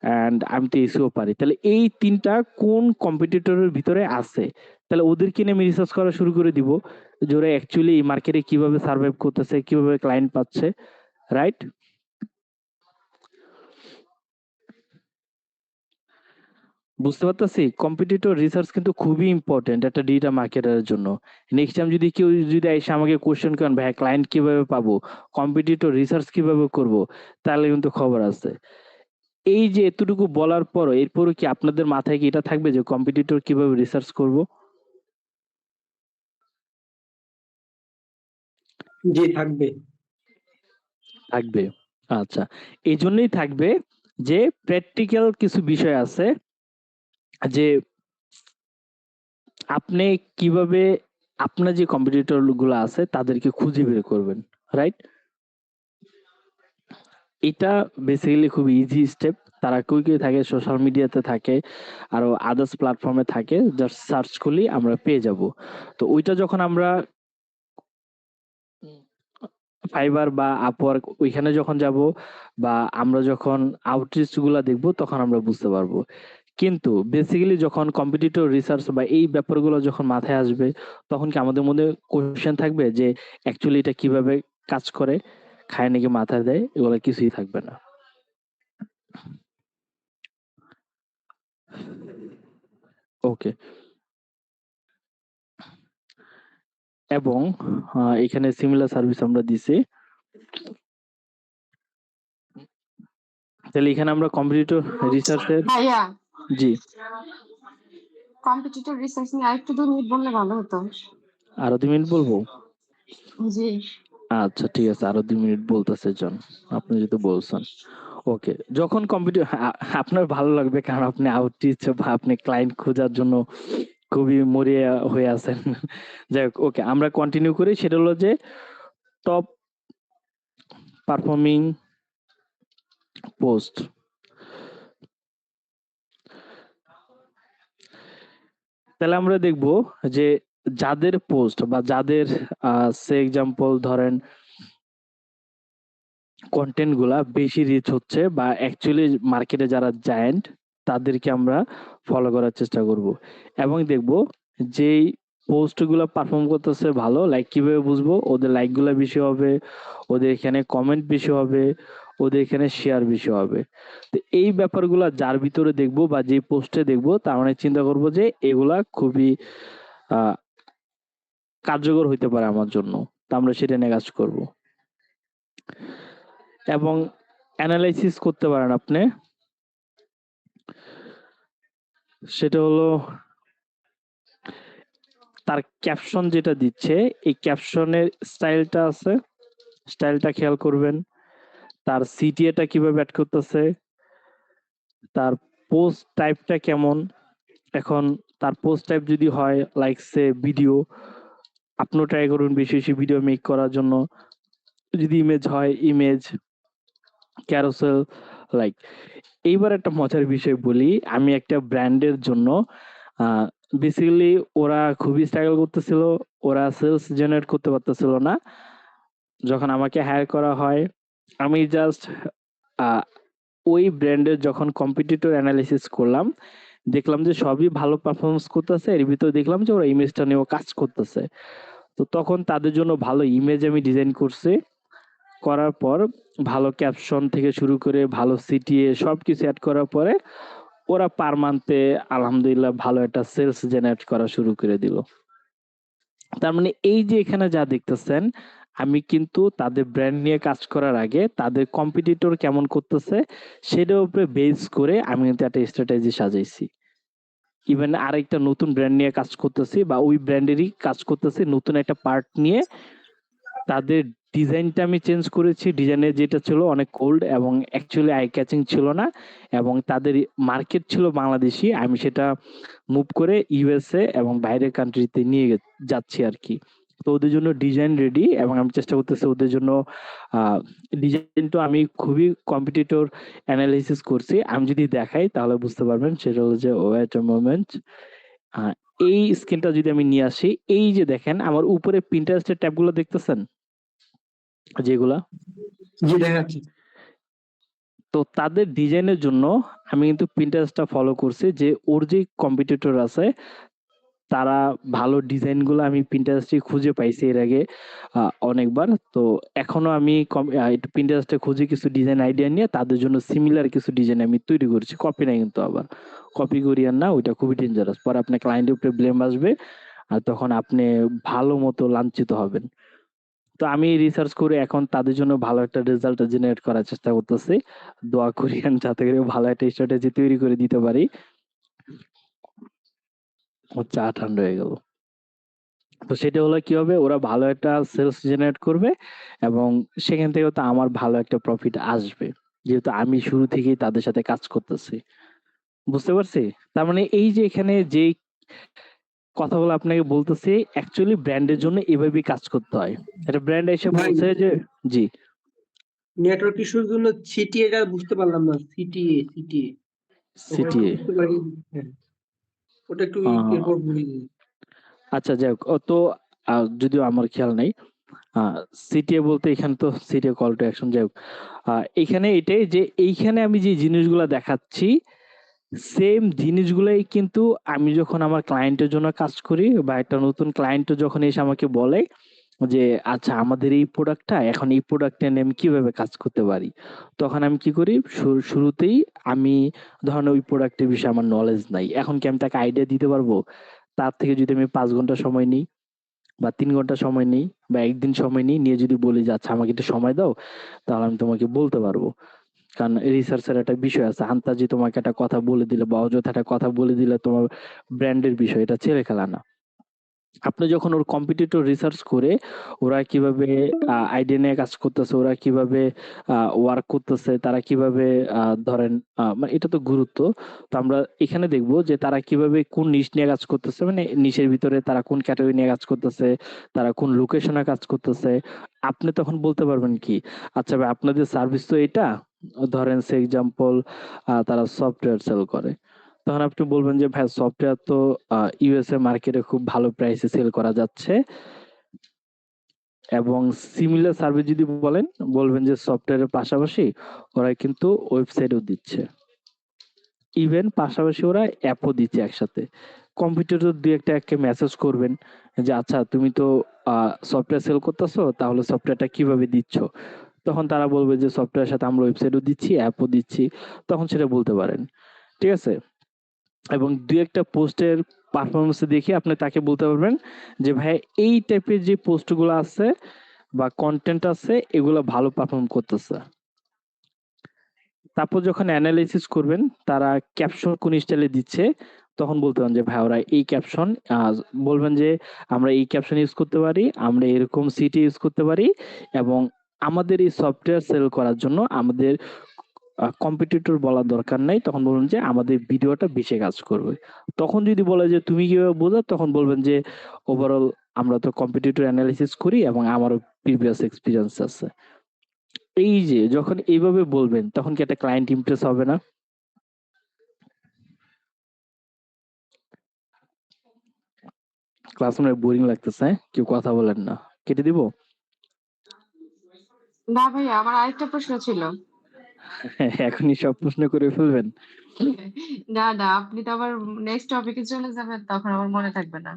অ্যান্ড আমি তো এসইও পারি। তাহলে এই 3টা কোন কম্পিটিটরের ভিতরে আছে, তাহলে ওদেরকে নিয়ে আমি রিসার্চ করা শুরু করে দিব যে ওরা অ্যাকচুয়ালি এই মার্কেটে কিভাবে সার্ভাইভ করতেছে, কিভাবে ক্লায়েন্ট পাচ্ছে, রাইট? বুঝতে পারতেছি কম্পিটিটর রিসার্চ কিন্তু খুবই ইম্পর্টেন্ট একটা ডিজিটাল মার্কেটারের জন্য। নেক্সট টাইম যদি কেউ যদি এসে আমাকে কোশ্চেন করেন ভাই ক্লায়েন্ট কিভাবে পাবো, কম্পিটিটর রিসার্চ কিভাবে করব, তাহলে কিন্তু খবর আছে। এই যে এতটুকু বলার পরও এরপরও কি আপনাদের মাথায় কি এটা থাকবে যে কম্পিটিটর কিভাবে রিসার্চ করব? জি থাকবে। থাকবে। আচ্ছা, এই জন্যই থাকবে যে প্র্যাকটিক্যাল কিছু বিষয় আছে, যে আপনি কিভাবে আপনার যে কম্পিটিটর গুলো আছে তাদেরকে খুঁজে বের করবেন, রাইট? এটা বেসিক্যালি খুব ইজি স্টেপ। তারা কই থাকে, সোশ্যাল মিডিয়াতে থাকে, আরো আদার্স প্ল্যাটফর্মে থাকে, জাস্ট সার্চ করলেই আমরা পেয়ে যাব। তো ওইটা যখন আমরা ফাইবার বা আপওয়ার্ক ওইখানে যখন যাব, বা আমরা যখন আউটরিচ গুলা দেখবো, তখন আমরা বুঝতে পারবো। কিন্তু বেসিক্যালি যখন কম্পিটিটর রিসার্চ বা এই ব্যাপারগুলো যখন মাথায় আসবে, তখন কি আমাদের মধ্যে কোশ্চেন থাকবে যে অ্যাকচুয়ালি এটা কিভাবে কাজ করে, খায় নাকি মাথায় দেয়, এগুলো কিছুই থাকবে না। ওকে। এবং এখানে সিমিলার সার্ভিস আমরা দিছি। তাহলে এখানে আমরা কম্পিটিটর রিসার্চের ভাইয়া জি, কম্পিটিটর রিসার্চ নিয়ে আরেকটু 2 মিনিট বললে ভালো হতো। আরো 2 মিনিট বলবো? জি। আচ্ছা ঠিক আছে, আরো 2 মিনিট বলতেছে যান। আপনি যেহেতু বলছেন। ওকে। যখন আপনার ভালো লাগবে কারণ আপনি আউটরিচ বা আপনি ক্লায়েন্ট খোঁজার জন্য খুবই মরিয়া হয়ে আছেন। যাই হোক, ওকে আমরা কন্টিনিউ করি। সেটা হলো যে টপ পারফর্মিং পোস্ট। তাহলে আমরা দেখব যে যাদের পোস্ট বা যাদের সে এক্সাম্পল ধরেন কন্টেন্ট গুলা বেশি রিচ হচ্ছে বা অ্যাকচুয়ালি মার্কেটে যারা জায়ান্ট তাদেরকে আমরা ফলো করার চেষ্টা করব এবং দেখব যেই পোস্ট গুলা পারফর্ম করতেছে ভালো, লাইক কিভাবে বুঝবো? ওদের লাইক গুলা বেশি হবে, ওদের এখানে কমেন্ট বেশি হবে, ওদের এখানে শেয়ার বেশি হবে। তো এই ব্যাপারগুলা যার ভিতরে দেখবো বা যে পোস্টে দেখবো তার মানে চিন্তা করব যে এগুলা খুবই আহ কার্যকর হইতে পারে আমার জন্য। তা আমরা সেটা নিয়ে কাজ করব এবং অ্যানালাইসিস করতে পারেন আপনি। সেটা হলো তার ক্যাপশন যেটা দিচ্ছে, এই ক্যাপশনের স্টাইলটা আছে, স্টাইলটা খেয়াল করবেন। তার সিটিএটা কিভাবে অ্যাড করতেছে, তার পোস্ট টাইপটা কেমন। এখন তার পোস্ট টাইপ যদি হয় লাইক সে ভিডিও, আপনিও ট্রাই করুন বেশি বেশি ভিডিও মেক করার জন্য। যদি ইমেজ হয় ইমেজ, ক্যারোসেল, লাইক। এইবার একটা মজার বিষয় বলি, আমি একটা ব্র্যান্ডের জন্য বেসিক্যালি ওরা খুবই স্ট্রাগল করতেছিল, ওরা সেলস জেনারেট করতে পারতেছিল না। যখন আমাকে হায়ার করা হয় আমি জাস্ট ওই ব্র্যান্ডের যখন কম্পিটিটর অ্যানালিসিস করলাম, দেখলাম যে সবই ভালো পারফরমেন্স করতেছে, এর ভিতরে দেখলাম যে ওরা ইমেজটা নিয়েও কাজ করতেছে। তো তখন তাদের জন্য ভালো ইমেজ আমি ডিজাইন করছি, করার পর ভালো ক্যাপশন থেকে শুরু করে ভালো সিটিএ সবকিছু অ্যাড করার পরে ওরা পার মান্থে আলহামদুলিল্লাহ ভালো একটা সেলস জেনারেট করা শুরু করে দিল। তার মানে এই যে এখানে যা দেখতেছেন, আমি কিন্তু তাদের ব্র্যান্ড নিয়ে কাজ করার আগে তাদের কম্পিটিটর কেমন করতেছে সেটার উপরে বেস করে আমি কিন্তু একটা স্ট্র্যাটেজি সাজাইছি। ইভেন আরেকটা নতুন ব্র্যান্ড নিয়ে কাজ করতেছি বা ওই ব্র্যান্ডেরই কাজ করতেছি, নতুন একটা পার্ট নিয়ে তাদের ডিজাইনটা আমি চেঞ্জ করেছি। ডিজাইনের যেটা ছিল অনেক ওল্ড এবং অ্যাকচুয়ালি আই ক্যাচিং ছিল না এবং তাদের মার্কেট ছিল বাংলাদেশি, আমি সেটা মুভ করে ইউএসএ এবং বাইরের কান্ট্রিতে নিয়ে যাচ্ছি আর কি। তো ওদের জন্য ডিজাইন রেডি এবং আমি চেষ্টা করতেছি ওদের জন্য ডিজাইনটা আমি খুবই কম্পিটিটর অ্যানালাইসিস করছি। আমি যদি দেখাই তাহলে বুঝতে পারবেন। সেটা হলো যে ওয়েট আ মোমেন্ট, এই স্ক্রিনটা যদি আমি নিয়ে আসি, এই যে দেখেন আমার উপরে পিন্টারেস্টের ট্যাবগুলো দেখতেছেন যেগুলা, জি দেখাচ্ছি। তো তাদের ডিজাইনের জন্য আমি কিন্তু পিন্টারেস্টটা ফলো করছি যে ওর যে কম্পিটিটর আছে তারা ভালো ডিজাইনগুলো আমি পিন্টারেস্টে খুঁজে পাইছি এর আগে অনেকবার। তো এখনো আমি একটু পিন্টারেস্টে খুঁজে কিছু ডিজাইন আইডিয়া নিয়ে তাদের জন্য সিমিলার কিছু ডিজাইন আমি তৈরি করছি। কপি না কিন্তু, আবার কপি করিয়েন না, ওইটা খুবই ডেঞ্জারাস। পরে আপনার ক্লায়েন্টের উপরে ব্লেম আসবে আর তখন আপনি ভালো মতো লাঞ্ছিত হবেন। তো আমি রিসার্চ করে এখন তাদের জন্য ভালো একটা রেজাল্ট জেনারেট করার চেষ্টা করতেছি। দোয়া করিয়েন যাতে করে ভালো একটা স্ট্র্যাটেজি তৈরি করে দিতে পারি। চা ঠান্ডা হয়ে গেল। তো সেটা হলো কি হবে, ওরা ভালো একটা সেলস জেনারেট করবে এবং সেখান থেকে তো আমার ভালো একটা প্রফিট আসবে, যেহেতু আমি শুরু থেকেই তাদের সাথে কাজ করতেছি। বুঝতে পারছি? তার মানে এই যে এখানে যে কথাগুলো আপনাকে বলতেছি অ্যাকচুয়ালি ব্র্যান্ডের জন্য এভাবেই কাজ করতে হয়। একটা ব্র্যান্ড এসে ভাই, বলছে যে জি নেটওয়ার্ক ইস্যুর জন্য সিটিএ টা বুঝতে পারলাম না। CTA CTA. বুঝতে পারি। হ্যাঁ, ওটা একটু এরপর বলি। আচ্ছা যাই হোক, তো যদিও আমার খেয়াল নাই। সিটিএ বলতে এখানে তো সিটিএ কল টু অ্যাকশন। যাই হোক, এখানে এটাই যে এইখানে আমি যে জিনিসগুলো দেখাচ্ছি সেম জিনিসগুলাই কিন্তু আমি যখন আমার ক্লায়েন্টের জন্য কাজ করি বা একটা নতুন ক্লায়েন্ট যখন এসে আমাকে বলে যে আচ্ছা আমাদের এই প্রোডাক্টটা এখন এই প্রোডাক্টটা নিয়ে আমি কিভাবে কাজ করতে পারি। তখন আমি কি করি শুরুতেই আমি ধরেন ওই প্রোডাক্টের বিষয়ে আমার নলেজ নাই। এখন কি আমি তাকে আইডিয়া দিতে পারবো? তার থেকে যদি আমি ৫ ঘন্টা সময় নিই বা ৩ ঘন্টা সময় নিই বা ১ দিন সময় নিয়ে যদি বলি যে আচ্ছা আমাকে একটু সময় দাও, তাহলে আমি তোমাকে বলতে পারবো। কারণ রিসার্চের একটা বিষয় আছে। আন্তাজি তোমাকে একটা কথা বলে দিলে বা অযথা একটা কথা বলে দিলে তোমার ব্র্যান্ডের বিষয়, এটা ছেলে খেলা না। আপনি যখন ওর কম্পিটিটর রিসার্চ করে ওরা কিভাবে আইডিয়া নিয়ে কাজ করতেছে, ওরা কিভাবে ওয়ার্ক করতেছে, তারা কিভাবে ধরেন মানে এটা তো গুরুত্ব। তো আমরা এখানে দেখব যে তারা কিভাবে কোন নিশ নিয়ে কাজ করতেছে, মানে নিশের ভিতরে তারা কোন ক্যাটাগরি নিয়ে কাজ করতেছে, তারা কোন লোকেশনে কাজ করতেছে। আপনি তখন বলতে পারবেন কি, আচ্ছা ভাই আপনাদের সার্ভিস তো এটা, ধরেন সে এক্সাম্পল তারা সফটওয়্যার সেল করে। তখন আপনি বলবেন যে ভাই সফটওয়্যার তো ইউএসএ মার্কেটে খুব ভালো প্রাইসে সেল করা যাচ্ছে, এবং সিমিলার সার্ভিস যদি বলেন বলবেন যে সফটওয়্যারের পাশাপাশি ওরা কিন্তু ওয়েবসাইটও দিচ্ছে, ইভেন পাশাপাশি ওরা অ্যাপও দিচ্ছে একসাথে। কম্পিউটারে দুই একটা মেসেজ করবেন যে আচ্ছা তুমি তো সফটওয়্যার সেল করতেছো, তাহলে সফটওয়্যারটা কিভাবে দিচ্ছ। তখন তারা বলবে যে সফটওয়্যারের সাথে আমরা ওয়েবসাইটও দিচ্ছি, অ্যাপও দিচ্ছি। তখন সেটা বলতে পারেন, ঠিক আছে। এবং দুই একটা পোস্টের পারফরমেন্স দেখে আপনি তাকে বলতে পারবেন যে ভাই এই টাইপের যে পোস্টগুলো আছে বা কন্টেন্ট আছে এগুলো ভালো পারফর্ম করতেছে। তারপর যখন অ্যানালাইসিস করবেন তারা ক্যাপশন কোন স্টাইলে দিচ্ছে, তখন বলতে পারেন যে ভাই ওরা এই ক্যাপশন, বলবেন যে আমরা এই ক্যাপশন ইউজ করতে পারি, আমরা এরকম সিটি ইউজ করতে পারি, এবং আমাদের এই সফটওয়্যার সেল করার জন্য আমাদের কম্পিটিটর বলার দরকার নাই। তখন বলবেন যে আমাদের ভিডিওটা বেশি কাজ করবে। তখন যদি বলে যে তুমি কিভাবে বোঝো, তখন বলবেন যে ওভারঅল আমরা তো কম্পিটিটর অ্যানালাইসিস করি এবং আমারও প্রিভিয়াস এক্সপেরিয়েন্স আছে। এই যে যখন এইভাবে বলবেন তখন কি একটা ক্লায়েন্ট ইমপ্রেস হবে না? ক্লাস মনে বোরিং লাগতেছে, হ্যাঁ? কেউ কথা বলেন না, কেটে দিব? না ভাইয়া, আমার আরেকটা প্রশ্ন ছিল। এখনই সব প্রশ্ন করে ফেলবেন? না না, আপনি তো আবার নেক্সট টপিকে চলে যাবেন, তখন আমার মনে থাকবে না।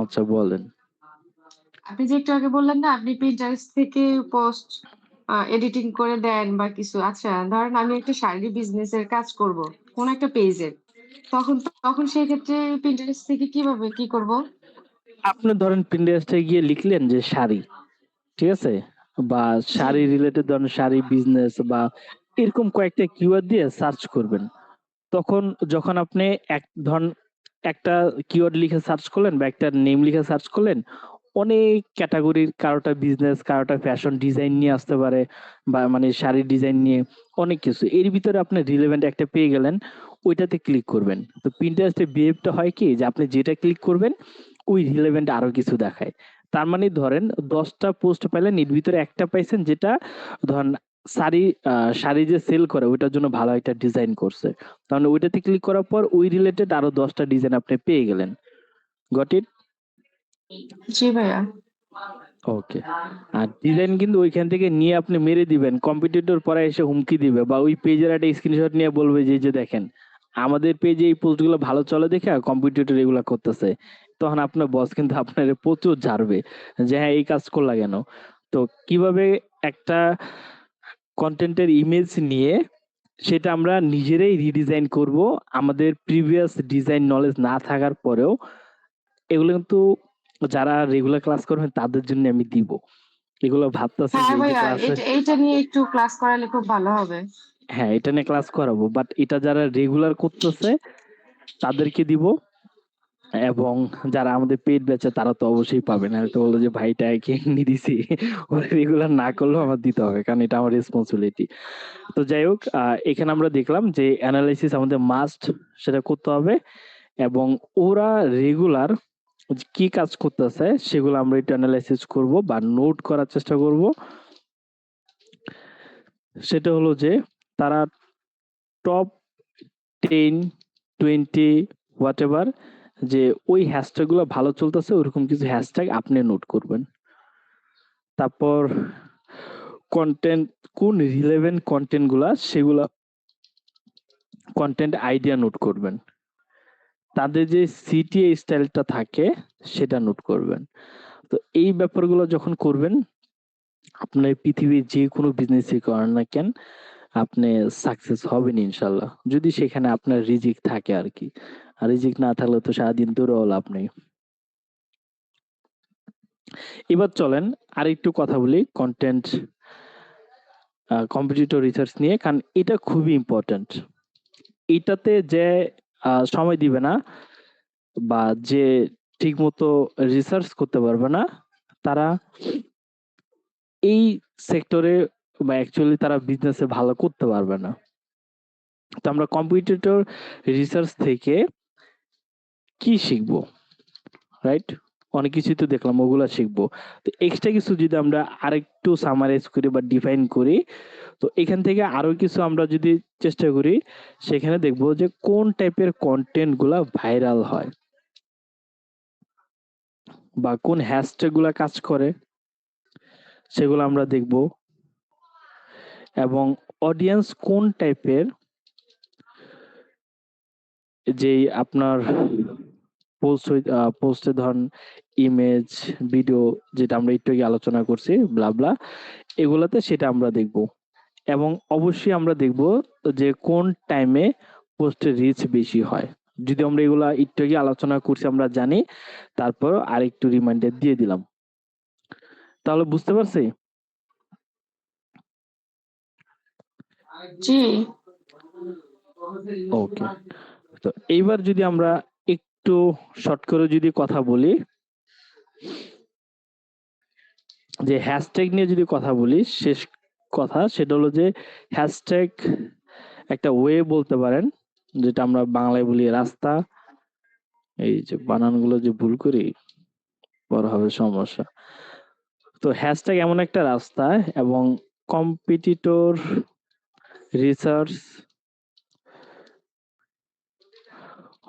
আচ্ছা বলেন। আপনি যে একটু আগে বললেন না, আপনি Pinterest থেকে পোস্ট এডিটিং করে দেন বা কিছু। আচ্ছা, ধরেন আমি একটা শাড়ি বিজনেসের কাজ করব, কোন একটা পেজের, তখন তখন সেই ক্ষেত্রে Pinterest থেকে কিভাবে কি করব? আপনি ধরেন পিন্টারেস্টে গিয়ে লিখলেন যে শাড়ি, ঠিক আছে? বা জি। শাড়ি রিলেটেড ধরেন শাড়ি বিজনেস বা এরকম কয়েকটা কিওয়ার্ড দিয়ে সার্চ করবেন। তখন যখন আপনি ধরেন একটা কিওয়ার্ড লিখে সার্চ করলেন বা একটা নেম লিখে সার্চ করলেন, অনেক ক্যাটাগরির, কারোটা বিজনেস, কারোটা ফ্যাশন ডিজাইন নিয়ে আসতে পারে বা মানে শাড়ির ডিজাইন নিয়ে অনেক কিছু। এর ভিতরে আপনি রিলেভেন্ট একটা পেয়ে গেলেন, ওইটাতে ক্লিক করবেন। তো Pinterest-এর বিহেভটা হয় কি যে আপনি যেটা ক্লিক করবেন ওই রিলেভেন্ট আরো কিছু দেখায়। তার মানে ধরেন ১০ টা পোস্ট পাইলেন, এর ভিতরে একটা পাইছেন যেটা ধরেন শাড়ি শাড়ি যে সেল করে ওইটার জন্য ভালো একটা ডিজাইন করছে। তাহলে ওইটাতে ক্লিক করার পর ওই রিলেটেড আরো ১০ টা ডিজাইন আপনি পেয়ে গেলেন। Got it? জি ভাইয়া। ওকে। আর ডিজাইন কিন্তু ওইখান থেকে নিয়ে আপনি মেরে দিবেন। কম্পিটিটর পরে এসে হুমকি দিবে বা ওই পেজের একটা স্ক্রিনশট নিয়ে বলবে যে, এই যে দেখেন, আমাদের পেজে এই পোস্টগুলো ভালো চলে দেখে কম্পিটিটর এগুলা করতেছে। তখন আপনার বস কিন্তু আপনারে প্রচুর ঝাড়বে যে, হ্যাঁ, এই কাজ করলা কেন? তো কিভাবে একটা কনটেন্টের ইমেজ নিয়ে সেটা আমরা নিজেরাই রিডিজাইন করব, আমাদের প্রিভিয়াস ডিজাইন নলেজ না থাকার পরেও, এগুলো কিন্তু যারা রেগুলার ক্লাস করবেন তাদের জন্য আমি দিব। এগুলো ভাবতেছেন যে হ্যাঁ এই যে ভাইয়া, ক্লাসে, এইটা নিয়ে একটু ক্লাস করালে খুব ভালো হবে। হ্যাঁ, এটা নিয়ে ক্লাস করাবো। বাট এটা যারা রেগুলার করতেছে তাদেরকে দিব, এবং যারা আমাদের পেইড ব্যাচে তারা তো অবশ্যই পাবে। নাহলে তো বললো যে ভাই টাকা এমনি দিছি। ওরা রেগুলার না করলেও আমার দিতে হবে। কারণ এটা আমার রেসপন্সিবিলিটি। তো যাই হোক, এখানে আমরা দেখলাম যে এনালাইসিস আমাদের মাস্ট, সেটা করতে হবে, এবং ওরা রেগুলার কি কাজ করতেছে সেগুলো আমরা একটু এনালাইসিস করব বা নোট করার চেষ্টা করব। সেটা হলো যে তারা টপ 10, 20 হোয়াটএভার, যে ওই হ্যাশট্যাগ গুলো ভালো চলতেছে ওরকম কিছু হ্যাশট্যাগ আপনি নোট করবেন। তারপর কন্টেন্ট, কোন রিলেভেন্ট কন্টেন্ট গুলা সেগুলা কন্টেন্ট আইডিয়া নোট করবেন। তাদের যে সিটিএ স্টাইলটা থাকে সেটা নোট করবেন। তো এই ব্যাপারগুলো যখন করবেন, আপনার পৃথিবীর যে কোনো বিজনেসই করেন না কেন, আপনি সাকসেস হবেন ইনশাল্লাহ, যদি সেখানে আপনার রিজিক থাকে আর কি। আর রিজিক না থাকলে তো সারাদিন দৌড়েও লাভ নেই। এবার চলেন আরেকটু কথা বলি কন্টেন্ট কম্পিটিটর রিসার্চ নিয়ে, কারণ এটা খুবই ইম্পর্ট্যান্ট। এটাতে যে সময় দিবে না বা যে ঠিকমতো রিসার্চ করতে পারবে না, তারা এই সেক্টরে বা অ্যাকচুয়ালি তারা বিজনেসে ভালো করতে পারবে না। তো আমরা কম্পিটিটর রিসার্চ থেকে কি শিখবো, রাইট? অনেক কিছুই তো দেখলাম, ওগুলা শিখবো। তো এক্সট্রা কিছু যদি আমরা আরেকটু সামারাইজ করি বা ডিফাইন করি, তো এখান থেকে আরো কিছু আমরা যদি চেষ্টা করি, সেখানে দেখবো যে কোন টাইপের কন্টেন্ট গুলা ভাইরাল হয় বা কোন হ্যাশট্যাগ গুলা কাজ করে, সেগুলো আমরা দেখব। এবং অডিয়েন্স কোন টাইপের, যে আপনার পোস্টে ধরেন ইমেজ, ভিডিও, যেটা আমরা একটু আগে আলোচনা করছি ব্লা এগুলাতে, সেটা আমরা দেখব। এবং অবশ্যই আমরা দেখব যে কোন টাইমে পোস্টের রিচ বেশি হয়। যদি আমরা এগুলা একটু আগে আলোচনা করছি আমরা জানি, তারপর আরেকটু রিমাইন্ডার দিয়ে দিলাম। তাহলে বুঝতে পারছি? জি। ওকে। তো এইবার যদি আমরা একটু শর্ট করে যদি কথা বলি, যে হ্যাশট্যাগ নিয়ে যদি কথা বলি, শেষ কথা সেটা হলো যে হ্যাশট্যাগ একটা ওয়ে বলতে পারেন, যেটা আমরা বাংলায় বলি রাস্তা। এই যে বানানগুলো যে ভুল করি, বড় হবে সমস্যা। তো হ্যাশট্যাগ এমন একটা রাস্তা, এবং কম্পিটিটর রিসার্চ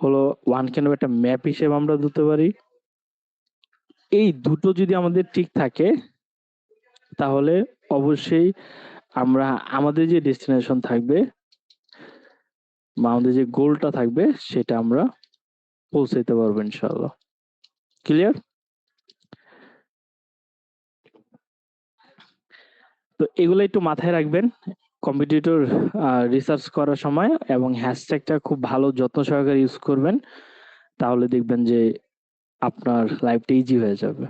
হলো ওয়ান কাইন্ড অফ একটা ম্যাপ হিসেবে আমরা ধরতে পারি। এই দুটো যদি আমাদের ঠিক থাকে, তাহলে অবশ্যই আমরা আমাদের যে ডেস্টিনেশন থাকবে বা আমাদের যে গোলটা থাকবে, সেটা আমরা পৌঁছাইতে পারবো ইনশাআল্লাহ। ক্লিয়ার? তো এগুলো একটু মাথায় রাখবেন কম্পিটিটর রিসার্চ করার সময়, এবং হ্যাশট্যাগটা খুব ভালো যত্ন সহকারে ইউজ করবেন, তাহলে দেখবেন যে আপনার লাইফটা ইজি হয়ে যাবে।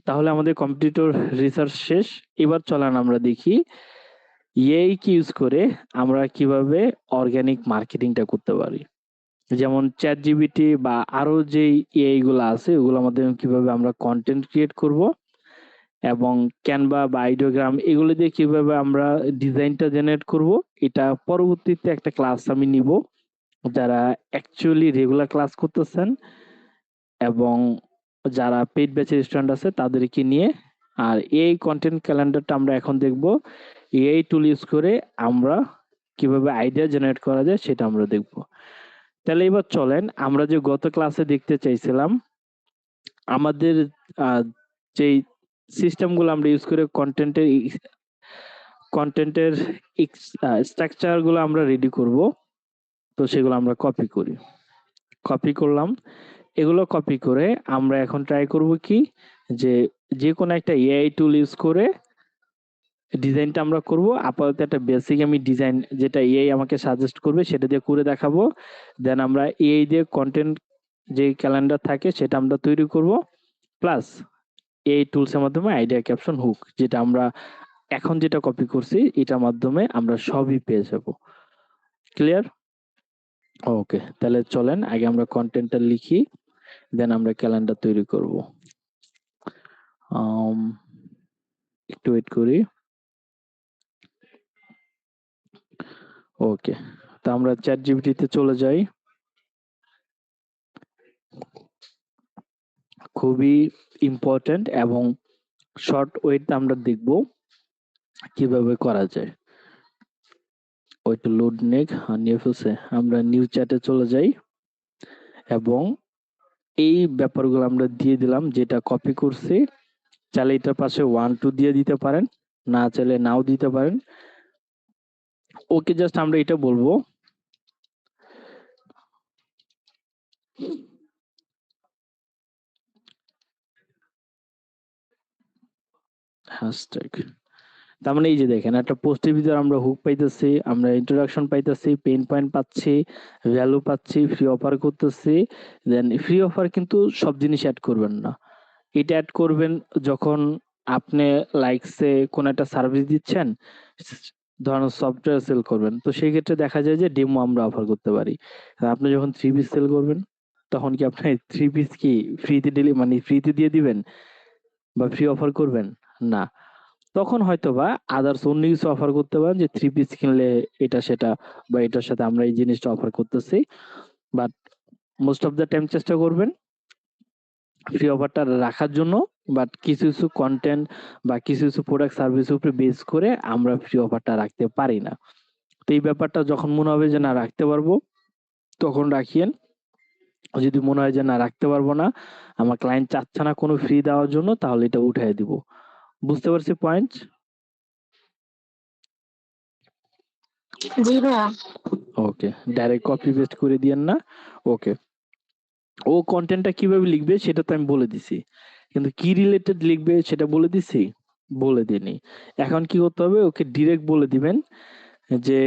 তাহলে আমাদের কম্পিটিটর রিসার্চ শেষ। এবার চলেন আমরা দেখি এআই কি ইউজ করে আমরা কিভাবে অর্গানিক মার্কেটিংটা করতে পারি। যেমন চ্যাট জিপিটি বা আরো যে এআই গুলো আছে, ওগুলোর মাধ্যমে কিভাবে আমরা কন্টেন্ট ক্রিয়েট করব, এবং ক্যানভা বা আইডিওগ্রাম এগুলো দিয়ে কিভাবে আমরা ডিজাইনটা জেনারেট করব, এটা পরবর্তীতে একটা ক্লাস আমি নিব। যারা অ্যাকচুয়ালি রেগুলার ক্লাস করতেছেন এবং যারা পেইড ব্যাচের স্টুডেন্ট আছে তাদেরকে নিয়ে। আর এই কন্টেন্ট ক্যালেন্ডারটা আমরা এখন দেখব, এআই টুল ইউজ করে আমরা কিভাবে আইডিয়া জেনারেট করা যায় সেটা আমরা দেখব। তাহলে এবার চলেন আমরা যে গত ক্লাসে দেখতে চাইছিলাম, আমাদের যেই সিস্টেমগুলো আমরা ইউজ করে কন্টেন্টের স্ট্রাকচার গুলো আমরা রেডি করব, তো সেগুলো আমরা কপি করলাম। এগুলো কপি করে আমরা এখন ট্রাই করব কি, যে কোনো একটা এআই টুল ইউজ করে ডিজাইনটা আমরা করব। আপাতত একটা বেসিক আমি ডিজাইন যেটা এআই আমাকে সাজেস্ট করবে সেটা দিয়ে করে দেখাবো। দেন আমরা এআই দিয়ে কন্টেন্ট যে ক্যালেন্ডার থাকে সেটা আমরা তৈরি করব, প্লাস এই টুলসের মাধ্যমে আইডিয়া ক্যাপশন হুক, যেটা আমরা এখন যেটা কপি করছি এটার মাধ্যমে আমরা সবই পেয়ে যাব। ক্লিয়ার? ওকে, তাহলে চলেন আগে আমরা কন্টেন্টটা লিখি, দেন আমরা ক্যালেন্ডার তৈরি করব। একটু ওয়েট করি। ওকে, তো আমরা চ্যাট জিপিটিতে চলে যাই। খুবই ইম্পর্টেন্ট এবং শর্ট ওয়েতে আমরা দেখব কিভাবে করা যায়। ওইটা লোড নেক নিয়ে ফেলছে। আমরা নিউ চ্যাটে চলে যাই এবং এই ব্যাপারগুলো আমরা দিয়ে দিলাম, যেটা কপি করছি। চাইলে এটার পাশে 1 2 দিয়ে দিতে পারেন, না চাইলে নাও দিতে পারেন। ওকে, জাস্ট আমরা এটা বলবো হ্যাশট্যাগ। তার মানে এই যে দেখেন একটা পোস্টের ভিতরে আমরা হুক পাইতেছি, আমরা ইন্ট্রোডাকশন পাইতেছি, পেইন পয়েন্ট পাচ্ছি, ভ্যালু পাচ্ছি, ফ্রি অফার করতেছি। দেন ফ্রি অফার কিন্তু সব জিনিস অ্যাড করবেন না। এটা অ্যাড করবেন যখন আপনি লাইকসে কোন একটা সার্ভিস দিচ্ছেন, ধরেন সফটওয়্যার সেল করবেন। তো সেই ক্ষেত্রে দেখা যায় যে ডেমো আমরা অফার করতে পারি। আর আপনি যখন 3 পিস সেল করবেন, তখন কি আপনি 3 পিস কি ফ্রিতে মানে ফ্রিতে দিয়ে দিবেন বা ফ্রি অফার করবেন? না। তখন হয়তোবা আদার্স অন্য কিছু অফার করতে পারেন যে 3 পিস কিনলে এটা সেটা বা এটার সাথে আমরা এই জিনিসটা অফার করতেছি। But most of the time চেষ্টা করবেন ফ্রি অফারটা রাখার জন্য। বাট কিছু কনটেন্ট বা কিছু প্রোডাক্ট সার্ভিসের উপরে বেস করে আমরা ফ্রি অফারটা রাখতে পারি না। তো এই ব্যাপারটা যখন মনে হবে যে না রাখতে পারবো, তখন রাখিয়েন। যদি মনে হয় যে না রাখতে পারবো না, আমার ক্লায়েন্ট চাচ্ছে না কোনো ফ্রি দেওয়ার জন্য, তাহলে এটা উঠায় দিব। বুঝতে পারছি পয়েন্ট? জি ভাইয়া। ওকে। ডাইরেক্ট কপি পেস্ট করে দিয়েন না। ওকে। ও কনটেন্টটা কিভাবে লিখবে সেটা তো আমি বলে দিছি। কিন্তু কি রিলেটেড লিখবে সেটা বলে দিছি? বলে দিইনি। এখন কি করতে হবে? ওকে ডিরেক্ট বলে দিবেন যে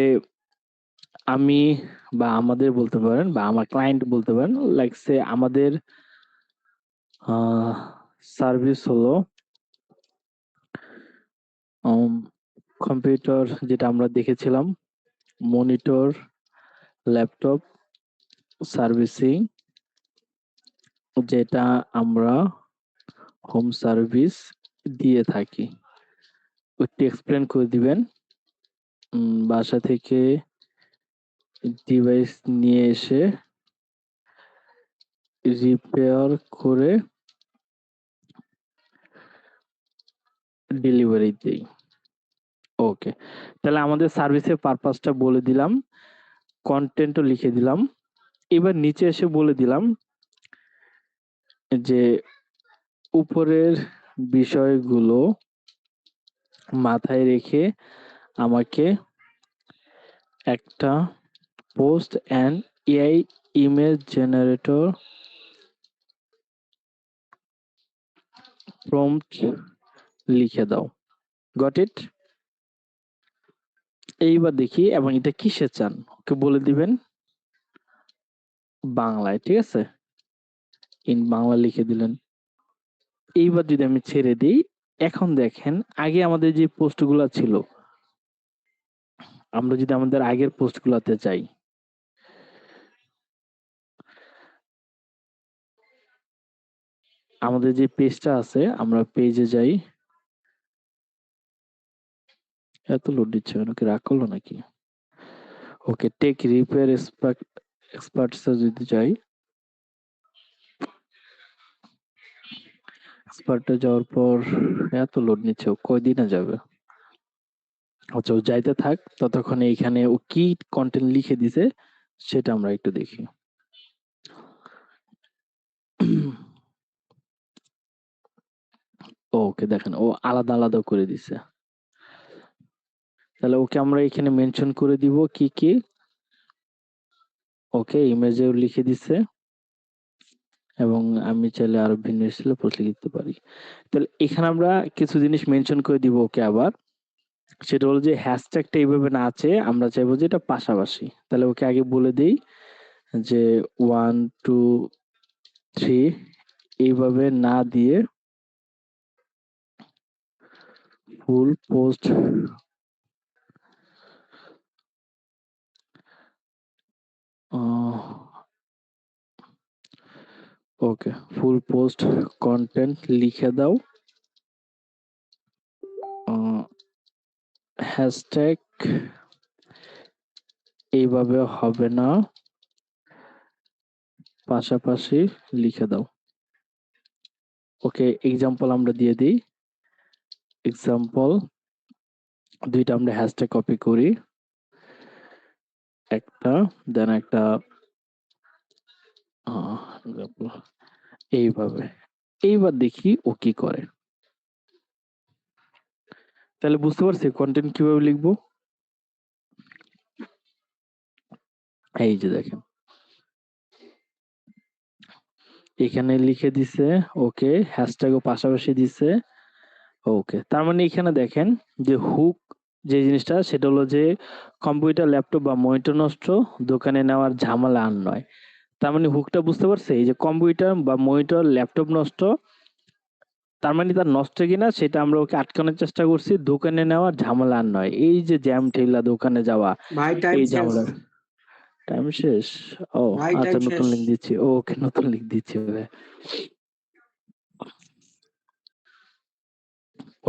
আমি বা আমাদের বলতে পারেন বা আমার ক্লায়েন্ট বলতে পারেন। লাইক সে আমাদের আ সার্ভিস হলো উম কম্পিউটার যেটা আমরা দেখেছিলাম, মনিটর, ল্যাপটপ সার্ভিসিং, যেটা আমরা হোম সার্ভিস দিয়ে থাকি। একটু এক্সপ্লেন করে দিবেন। বাসা থেকে ডিভাইস নিয়ে এসে রিপেয়ার করে ডেলিভারি দেই। ওকে। তাহলে আমাদের সার্ভিসের পারপাসটা বলে দিলাম, কনটেন্টও লিখে দিলাম। এবার নিচে এসে বলে দিলাম যে উপরের বিষয়গুলো মাথায় রেখে আমাকে একটা post and AI image generator prompt লিখে দাও। Got it? এইবার দেখি এবং এটা কিসে চান? ওকে বলে দিবেন বাংলায়, ঠিক আছে? ইন বাংলা লিখে দিলেন। এইবার যদি আমি ছেড়ে দিই, এখন দেখেন আগে আমাদের যে পোস্টগুলা ছিল, আমরা যদি আমাদের আগের পোস্টগুলাতে যাই, আমাদের যে পেজটা আছে আমরা পেজে যাই। এত লোড দিচ্ছে কেন? কি রাগ করলো নাকি? ওকে, টেক রিপেয়ার এক্সপার্টস এ যদি যাই, এক্সপার্টে যাওয়ার পর এত লোড নিচ্ছে, ও কয়দিনে যাবে? আচ্ছা, ও যাইতে থাক, ততক্ষণে এইখানে ও কি কন্টেন্ট লিখে দিছে সেটা আমরা একটু দেখি। ওকে, দেখেন ও আলাদা আলাদা করে দিছে। তাহলে ওকে আমরা এখানে মেনশন করে দিব কি কি। ওকে, ইমেজেও লিখে দিছে এবং আমি চাইলে আরো ভিন্ন স্টাইলে পোস্ট লিখতে পারি। তাহলে এখানে আমরা কিছু জিনিস মেনশন করে দিব ওকে আবার। সেটা হলো যে হ্যাশট্যাগটা এইভাবে না আছে, আমরা চাইবো যে এটা পাশাপাশি। তাহলে ওকে আগে বলে দেই যে 1 2 3 এইভাবে না দিয়ে ফুল পোস্ট ওকে, ফুল পোস্ট কন্টেন্ট লিখে দাও। হ্যাশট্যাগ এইভাবে হবে না, পাশাপাশি লিখে দাও। ওকে, এক্সাম্পল আমরা দিয়ে দিই। এক্সাম্পল দুইটা আমরা হ্যাশট্যাগ কপি করি, একটা দেন একটা example, এইভাবে। এইবার দেখি ও কি করে। তাহলে বুঝতে পারছি কন্টেন্ট কিভাবে লিখবো। এই যে দেখেন এখানে লিখে দিছে, ওকে হ্যাশট্যাগও পাশাপাশি দিছে। ওকে। তার মানে এখানে দেখেন যে হুক যে জিনিসটা সেটা হলো যে কম্পিউটার, ল্যাপটপ বা মনিটর নষ্ট, দোকানে নেওয়ার ঝামেলা আর নয়। তার মানে হুকটা বুঝতে পারছে? এই যে কম্পিউটার বা মনিটর, ল্যাপটপ নষ্ট, তার মানে তার নষ্ট কিনা সেটা আমরা ওকে আটকানোর চেষ্টা করছি। দোকানে নেওয়ার ঝামেলা আর নয়। এই যে জ্যাম ঠেলা দোকানে যাওয়া, ভাই টাইম এই শেষ। ঝামেলা। টাইম শেষ? ও ভাই আচ্ছা, টাইম নতুন শেষ। লিঙ্ক দিচ্ছি। ওকে, নতুন লিঙ্ক দিচ্ছি ভাই।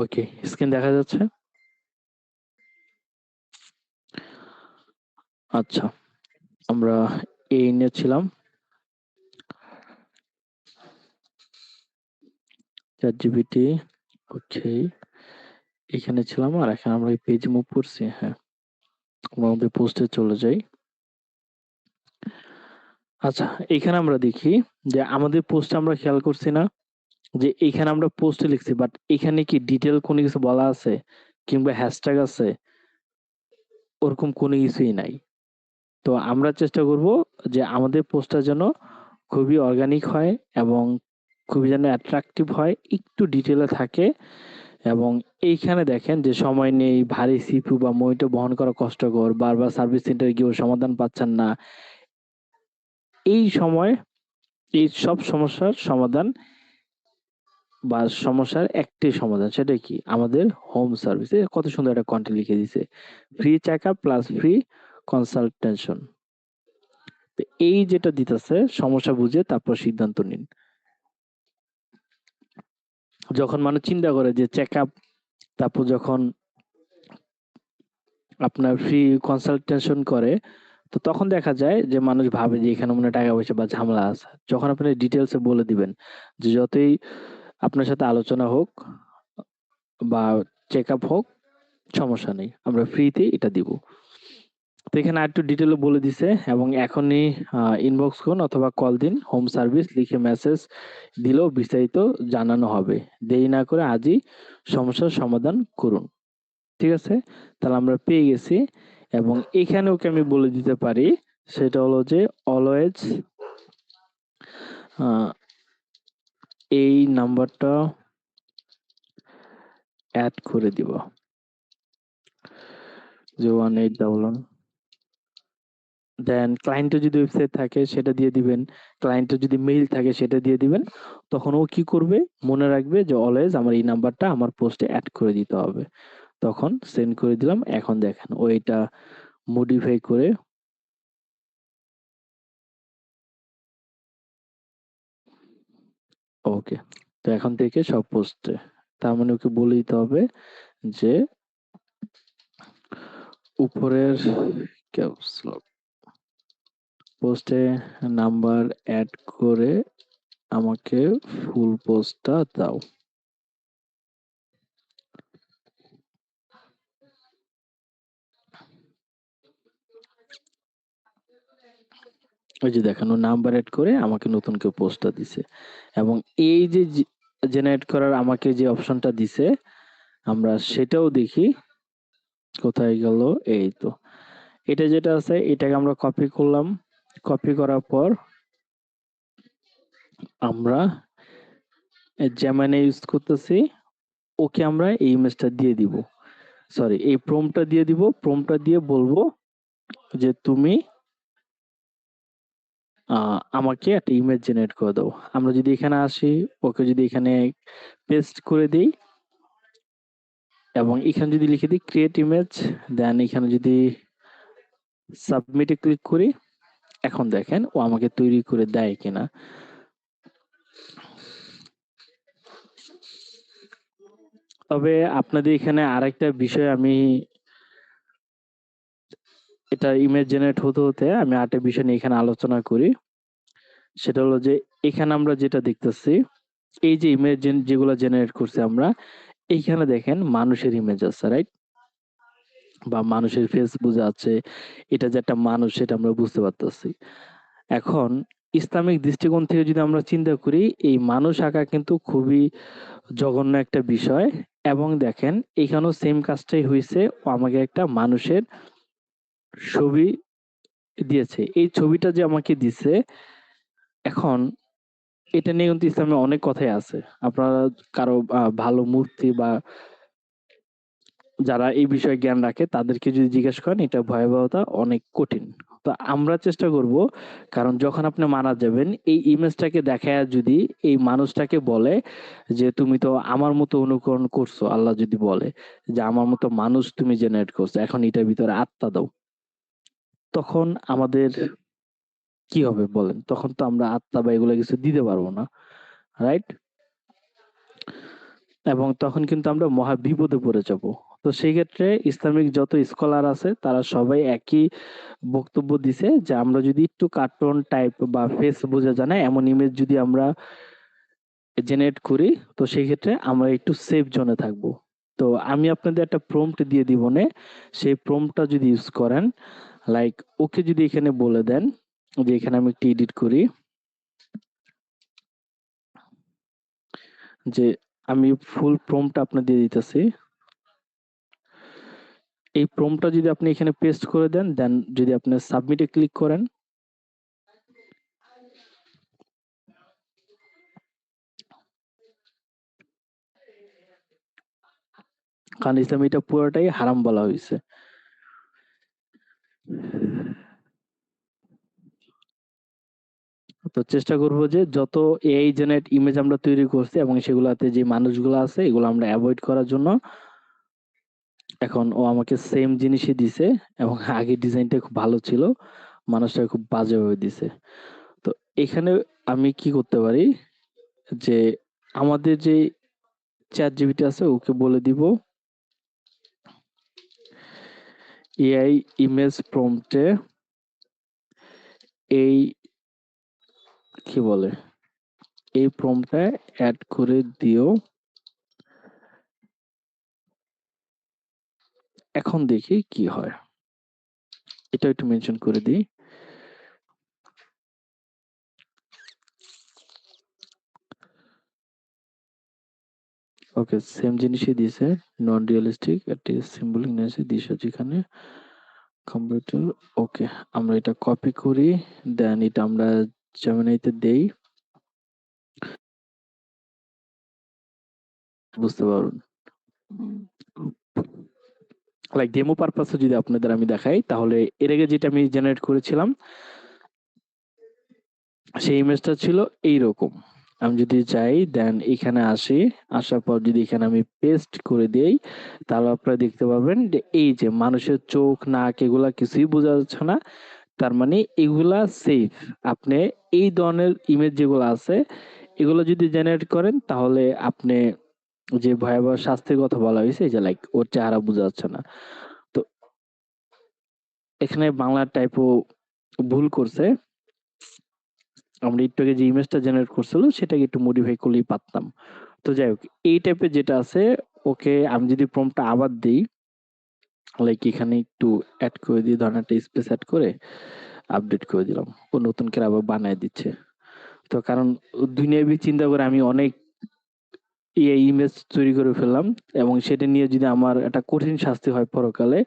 ওকে, স্ক্রিন দেখা যাচ্ছে? আচ্ছা, আমরা এই নিয়ে ছিলাম। ChatGPT, ওকে। এখানে ছিলাম আর এখন আমরা এই পেজ মুভ করছি। হ্যাঁ, আমরা আমাদের পোস্টে চলে যাই। আচ্ছা, এখানে আমরা দেখি যে আমাদের পোস্টে আমরা খেয়াল করছি না যে এখানে আমরা পোস্টে লিখছি, বাট এখানে কি ডিটেল কোনো কিছু বলা আছে কিংবা হ্যাশট্যাগ আছে? ওরকম কোনো কিছুই নাই। তো আমরা চেষ্টা করব যে আমাদের পোস্টটা যেন খুবই অর্গানিক হয় এবং খুবই যেন অ্যাট্রাকটিভ হয়, একটু ডিটেলে থাকে। এবং এইখানে দেখেন যে সময় নেই, ভারী সিপিইউ বা মনিটর বহন করা কষ্টকর, বারবার সার্ভিস সেন্টারে গিয়েও সমাধান পাচ্ছেন না। এই সময় এই সব সমস্যার সমাধান বা সমস্যার একটাই সমাধান, সেটা কি? আমাদের হোম সার্ভিস। কত সুন্দর একটা কন্টেন্ট লিখে দিছে, free checkup plus free consultation. তো এই যেটা দিতেছে, সমস্যা বুঝে তারপর সিদ্ধান্ত নিন। যখন মানুষ চিন্তা করে যে চেকআপ, তারপর যখন আপনার ফ্রি কনসালটেশন করে, তো তখন দেখা যায় যে মানুষ ভাবে যে এখানে মনে হয় টাকা পয়সা বা ঝামেলা আছে। যখন আপনি ডিটেলসে বলে দিবেন যে যতই আপনার সাথে আলোচনা হোক বা চেকআপ হোক, সমস্যা নেই, আমরা ফ্রিতে এটা দিব। তো এখানে আরেকটু ডিটেলে বলে দিছে এবং এখনই ইনবক্স করুন অথবা কল দিন, হোম সার্ভিস লিখে মেসেজ দিলেও বিস্তারিত জানানো হবে। দেরি না করে আজই সমস্যার সমাধান করুন। ঠিক আছে? তাহলে আমরা পেয়ে গেছি এবং এখানে ওকে আমি বলে দিতে পারি, সেটা হলো যে অলওয়েজ এই নাম্বারটা অ্যাড করে দিব, যে 1811। দেন ক্লায়েন্টের যদি ওয়েবসাইট থাকে সেটা দিয়ে দিবেন, ক্লায়েন্টের যদি মেইল থাকে সেটা দিয়ে দিবেন। তখন ও কি করবে? মনে রাখবে যে অলওয়েজ আমার এই নাম্বারটা আমার পোস্টে অ্যাড করে দিতে হবে। তখন সেন্ড করে দিলাম। এখন দেখেন ও এটা মডিফাই করে ওকে। তো এখন থেকে সব পোস্টে, তার মানে ওকে বলে দিতে হবে যে উপরের পোস্টে নাম্বার অ্যাড করে আমাকে ফুল পোস্টটা দাও। ওই যে দেখেন ও নাম্বার এড করে আমাকে নতুন কেউ পোস্টটা দিছে। এবং এই যে জেনারেট করার আমাকে যে অপশনটা দিছে, আমরা সেটাও দেখি কোথায় গেল। এই তো এটা যেটা আছে, এটাকে আমরা কপি করলাম। কপি করার পর আমরা জেমিনি ইউজ করতেছি, ওকে আমরা এই ইমেজটা দিয়ে দিব, সরি এই প্রম্পটটা দিয়ে দিব। প্রম্পটটা দিয়ে বলবো যে তুমি আমাকে একটা ইমেজ জেনারেট করে দাও। আমরা যদি এখানে আসি, ওকে যদি এখানে পেস্ট করে দিই এবং এখানে যদি লিখে দিই ক্রিয়েট ইমেজ, দেন এখানে যদি সাবমিটে ক্লিক করি, এখন দেখেন ও আমাকে তৈরি করে দেয় কিনা। তবে আপনাদের এখানে আরেকটা বিষয়, আমি এটা ইমেজ জেনারেট হতে হতে আমি আরেকটা বিষয় নিয়ে এখানে আলোচনা করি। সেটা হলো যে এখানে আমরা যেটা দেখতেছি, এই যে ইমেজ যেগুলো জেনারেট করছি আমরা, এইখানে দেখেন মানুষের ইমেজ আছে, রাইট? বা মানুষের ফেস বোঝা আছে, এটা যে একটা মানুষ সেটা আমরা বুঝতে পারতেছি। এখন ইসলামিক দৃষ্টিকোণ থেকে যদি আমরা চিন্তা করি, এই মানুষ আঁকা কিন্তু খুবই জঘন্য একটা বিষয়। এবং দেখেন এখানেও সেম কাজটাই হয়েছে, ও আমাকে একটা মানুষের ছবি দিয়েছে। এই ছবিটা যে আমাকে দিছে, এখন এটা নিয়ে কিন্তু ইসলামে অনেক কথাই আছে। আপনারা কারো ভালো মুফতি বা যারা এই বিষয়ে জ্ঞান রাখে তাদেরকে যদি জিজ্ঞেস করেন, এটা ভয়াবহতা অনেক কঠিন। তো আমরা চেষ্টা করব, কারণ যখন আপনি মারা যাবেন এই ইমেজটাকে দেখায় যদি এই মানুষটাকে বলে যে তুমি তো আমার মতো অনুকরণ করছো, আল্লাহ যদি বলে যে আমার মতো মানুষ তুমি জেনারেট করছো, এখন এটার ভিতরে আত্মা দাও, তখন আমাদের কি হবে বলেন? তখন তো আমরা আত্মা বা এগুলো কিছু দিতে পারবো না, রাইট? এবং তখন কিন্তু আমরা মহা বিপদে পড়ে যাব। তো সেই ক্ষেত্রে ইসলামিক যত স্কলার আছে তারা সবাই একই বক্তব্য দিছে যে আমরা যদি একটু কার্টুন টাইপ বা ফেস বোঝা যায় না এমন ইমেজ যদি আমরা জেনারেট করি, তো সেই ক্ষেত্রে আমরা একটু সেফ জোনে থাকবো। তো আমি আপনাদের একটা প্রম্পট দিয়ে দিব নে, সেই প্রম্পটটা যদি ইউজ করেন, লাইক ওকে যদি এখানে বলে দেন যে এখানে আমি একটু এডিট করি যে আমি ফুল প্রম্পট আপনার দিয়ে দিতেছি। এই প্রম্পটটা যদি আপনি এখানে পেস্ট করে দেন, দেন যদি আপনি সাবমিটে ক্লিক করেন, কারণ ইসলামে এটা পুরোটাই হারাম বলা হয়েছে। তো চেষ্টা করব যে যত এআই জেনারেট ইমেজ আমরা তৈরি করছি এবং সেগুলাতে যে মানুষগুলো আছে এগুলো আমরা অ্যাভয়েড করার জন্য। এখন ও আমাকে সেম জিনিসই দিছে এবং আগের ডিজাইনটা খুব ভালো ছিল, মানুষটা খুব বাজেভাবে দিছে। তো এখানে আমি কি করতে পারি যে আমাদের যে চ্যাট জিপিটি আছে ওকে বলে দিব এআই ইমেজ প্রম্পটে এই কি বলে এই প্রম্পটটা অ্যাড করে দিও। এখন দেখি কি হয়, এটা একটু মেনশন করে দিই। ওকে, সেম জিনিসই দিছে, নন রিয়েলিস্টিক একটি সিম্বলিক নিয়েছে দিছে যেখানে কম্পিউটার। ওকে, আমরা এটা কপি করি, দেন এটা আমরা জেমিনাইতে দেই, বুঝতে পারুন। লাইক ডেমো পারপাসে যদি আপনাদের আমি দেখাই, তাহলে এর আগে যেটা আমি জেনারেট করেছিলাম সেই ইমেজটা ছিল এইরকম। আমি যদি যাই দেন এখানে আসি, আসার পর যদি এখানে আমি পেস্ট করে দেই, তাহলে আপনারা দেখতে পাবেন যে এই যে মানুষের চোখ নাক এগুলা কিছুই বোঝা যাচ্ছে না। তার মানে এগুলা সেফ। আপনি এই ধরনের ইমেজ যেগুলো আছে এগুলো যদি জেনারেট করেন তাহলে আপনি যে ভয়াবহ শাস্তির কথা বলা হয়েছে, এই যে লাইক ওর চেহারা বোঝা যাচ্ছে না, তো এখানে বাংলা টাইপও ভুল করছে। আমরা একটু আগে যে ইমেজটা জেনারেট করছিল সেটাকে একটু মডিফাই করলেই পারতাম। তো যাই হোক, এই টাইপের যেটা আছে, ওকে আমি যদি প্রম্পটটা আবার দিই, লাইক এখানে একটু অ্যাড করে দিই, ধরেন একটা স্পেস অ্যাড করে আপডেট করে দিলাম, ও নতুন করে আবার বানায় দিচ্ছে। তো কারণ দুনিয়াবি চিন্তা করে আমি অনেক এই ইমেজ তৈরি করে ফেললাম এবং সেটা নিয়ে যদি আমার একটা কঠিন শাস্তি হয় পরকালে,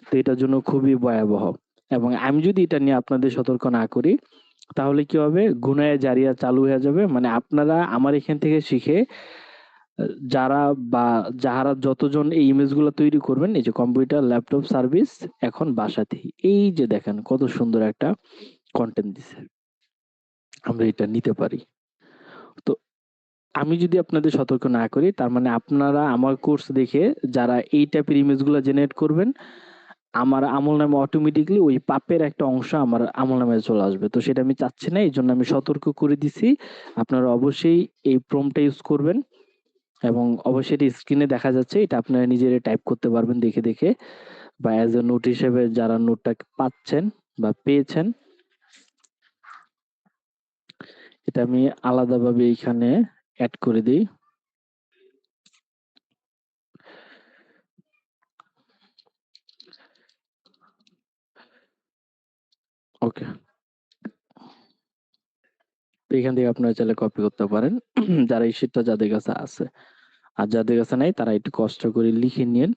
তো এটার জন্য খুবই ভয়াবহ। এবং আমি যদি এটা নিয়ে আপনাদের সতর্ক না করি তাহলে কি হবে, গুনায়ে জারিয়া চালু হয়ে যাবে। মানে আপনারা আমার এখান থেকে শিখে যারা বা যাহারা যতজন এই ইমেজ গুলো তৈরি করবেন, এই যে কম্পিউটার ল্যাপটপ সার্ভিস এখন বাসাতেই, এই যে দেখেন কত সুন্দর একটা কন্টেন্ট দিছে, আমরা এটা নিতে পারি। তো আমি যদি আপনাদের সতর্ক না করি, তার মানে আপনারা আমার কোর্স দেখে যারা এই টাইপের ইমেজ গুলো জেনারেট করবেন, আমার আমল নামে অটোমেটিকলি ওই পাপের একটা অংশ আমার আমল নামে চলে আসবে। তো সেটা আমি চাচ্ছি না, এই জন্য আমি সতর্ক করে দিছি। আপনারা অবশ্যই এই প্রম্পটটা ইউজ করবেন এবং অবশ্যই এটা স্ক্রিনে দেখা যাচ্ছে, এটা আপনারা নিজেরা টাইপ করতে পারবেন দেখে দেখে, বা অ্যাজ এ নোট হিসেবে যারা নোটটা পাচ্ছেন বা পেয়েছেন, এটা আমি আলাদাভাবে এখানে অ্যাড করে দিই। ওকে, তো এখান থেকে আপনারা চাইলে কপি করতে পারেন যারা এই শীটটা যাদের কাছে আছে। আর যাদের কাছে নাই তারা একটু কষ্ট করে লিখে নিন।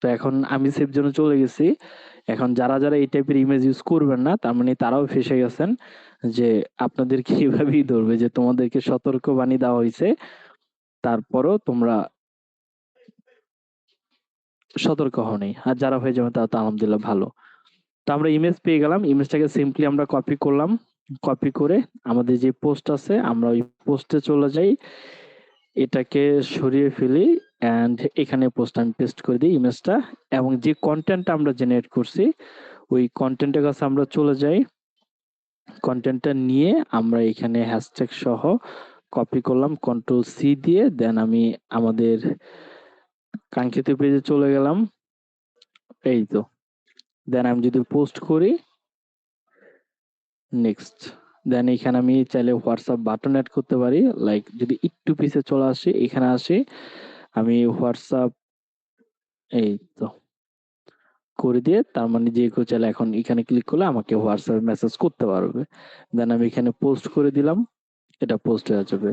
তো এখন আমি সেভ জোনে চলে গেছি এখন যারা এই টাইপের ইমেজ ইউজ করবেন না, তার মানে তারাও ফেঁসে গেছেন, যে আপনাদেরকে এভাবেই ধরবে যে তোমাদেরকে সতর্কবাণী দেওয়া হয়েছে, তারপরও তোমরা সতর্ক হওনি। আর যারা হয়ে যাবে তারা তো আলহামদুলিল্লাহ ভালো। তো আমরা ইমেজ পেয়ে গেলাম, ইমেজটাকে সিম্পলি আমরা কপি করলাম, কপি করে আমাদের যে পোস্ট আছে আমরা ওই পোস্টে চলে যাই, এটাকে সরিয়ে ফেলি অ্যান্ড এখানে পোস্ট আমি পেস্ট করে দিই ইমেজটা, এবং যে কন্টেন্টটা আমরা জেনারেট করছি ওই কন্টেন্টের কাছে আমরা চলে যাই, কন্টেন্টটা নিয়ে আমরা এখানে হ্যাশট্যাগ সহ কপি করলাম কন্ট্রোল সি দিয়ে, দেন আমি আমাদের কাঙ্ক্ষিত পেজে চলে গেলাম, এই তো। দেন আমি যদি পোস্ট করি, নেক্সট, দেন এখানে আমি চাইলে হোয়াটসঅ্যাপ বাটন অ্যাড করতে পারি, লাইক যদি একটু পিছে চলে আসি, এখানে আসি, আমি হোয়াটসঅ্যাপ, এই তো করে দিয়ে, তার মানে যে কেউ চাইলে এখন এখানে ক্লিক করলে আমাকে হোয়াটসঅ্যাপ মেসেজ করতে পারবে। দেন আমি এখানে পোস্ট করে দিলাম, এটা পোস্ট হয়ে যাবে।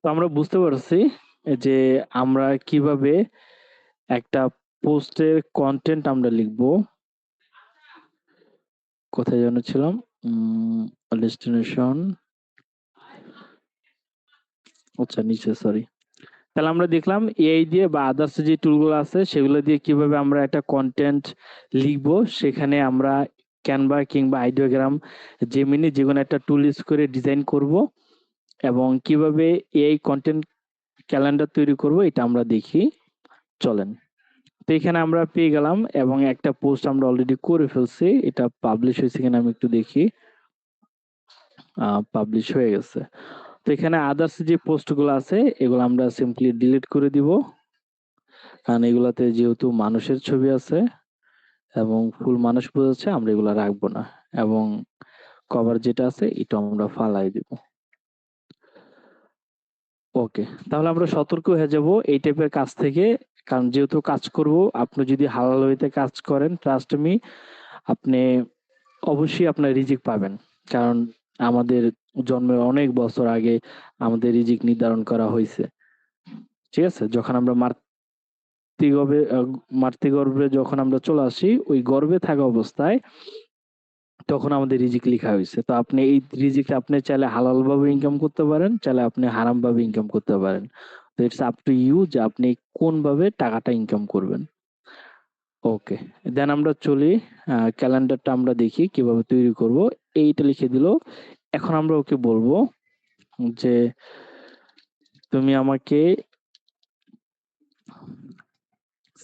তো আমরা বুঝতে পারছি যে আমরা কিভাবে একটা পোস্টের কন্টেন্ট আমরা লিখবো। কোথায় যেন ছিলাম, ডেস্টিনেশন, আচ্ছা নিচে, সরি। তাহলে আমরা দেখলাম এআই দিয়ে বা আদার্স যে টুলগুলো আছে সেগুলো দিয়ে কিভাবে আমরা একটা কন্টেন্ট লিখবো। সেখানে আমরা ক্যানভা কিংবা আইডিওগ্রাম, জেমিনি, যে কোনো একটা টুল ইউজ করে ডিজাইন করব, এবং কিভাবে এআই কন্টেন্ট ক্যালেন্ডার তৈরি করব এটা আমরা দেখি, চলেন। তো এখানে আমরা পেয়ে গেলাম এবং একটা পোস্ট আমরা অলরেডি করে ফেলছি, এটা পাবলিশ হয়েছে কিনা আমি একটু দেখি, পাবলিশ হয়ে গেছে। তো এখানে আদার্স যে পোস্টগুলো আছে এগুলো আমরা সিম্পলি ডিলিট করে দিব, কারণ এগুলাতে যেহেতু মানুষের ছবি আছে এবং ফুল মানুষ বোঝাচ্ছে, আমরা এগুলা রাখবো না, এবং কভার যেটা আছে এটা আমরা ফালাই দিব। ওকে, তাহলে আমরা সতর্ক হয়ে যাব এই টাইপের কাজ থেকে, কারণ যেহেতু কাজ করব, আপনি যদি হালাল হইতে কাজ করেন, ট্রাস্ট মি, আপনি অবশ্যই আপনার রিজিক পাবেন। কারণ আমাদের জন্মের অনেক বছর আগে আমাদের রিজিক নির্ধারণ করা হয়েছে, ঠিক আছে? যখন আমরা মাতৃগর্ভে যখন আমরা চলে আসি, ওই গর্ভে থাকা অবস্থায় তখন আমাদের রিজিক লেখা হয়েছে। তো আপনি এই রিজিকটা আপনি চাইলে হালাল ভাবে ইনকাম করতে পারেন, চাইলে আপনি হারাম ভাবে ইনকাম করতে পারেন। তো ইটস আপ টু ইউ যে আপনি কোন ভাবে টাকাটা ইনকাম করবেন। ওকে, দেন আমরা চলি, ক্যালেন্ডারটা আমরা দেখি কিভাবে তৈরি করব। এইটা লিখে দিল। এখন আমরা ওকে বলবো যে তুমি আমাকে